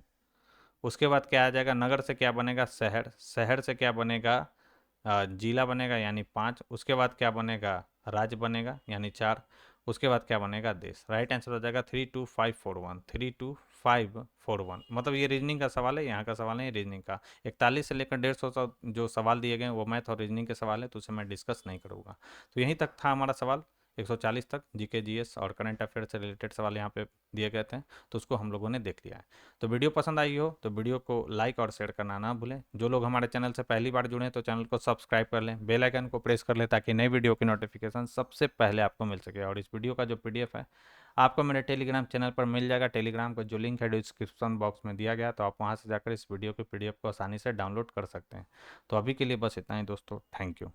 उसके बाद क्या आ जाएगा? नगर से क्या बनेगा? शहर। शहर से क्या बनेगा? जिला बनेगा यानी 5। उसके बाद क्या बनेगा? राज्य बनेगा यानी 4। उसके बाद क्या बनेगा? देश। राइट आंसर हो जाएगा 32541। 32541 मतलब ये रीजनिंग का सवाल है, यहाँ का सवाल नहीं, रीजनिंग का। 41 से लेकर 150 जो सवाल दिए गए वो मैथ और रीजनिंग के सवाल है, तो उसे मैं डिस्कस नहीं करूँगा। तो यहीं तक था हमारा सवाल। 140 तक जीके जीएस और करंट अफेयर से रिलेटेड सवाल यहाँ पे दिए गए थे, तो उसको हम लोगों ने देख लिया है। तो वीडियो पसंद आई हो तो वीडियो को लाइक और शेयर करना ना भूलें। जो लोग हमारे चैनल से पहली बार जुड़े हैं तो चैनल को सब्सक्राइब कर लें, बेल आइकन को प्रेस कर लें ताकि नई वीडियो की नोटिफिकेशन सबसे पहले आपको मिल सके। और इस वीडियो का जो पीडीएफ है आपको मेरे टेलीग्राम चैनल पर मिल जाएगा। टेलीग्राम का जो लिंक है डिस्क्रिप्शन बॉक्स में दिया गया, तो आप वहाँ से जाकर इस वीडियो के पीडीएफ को आसानी से डाउनलोड कर सकते हैं। तो अभी के लिए बस इतना ही दोस्तों, थैंक यू।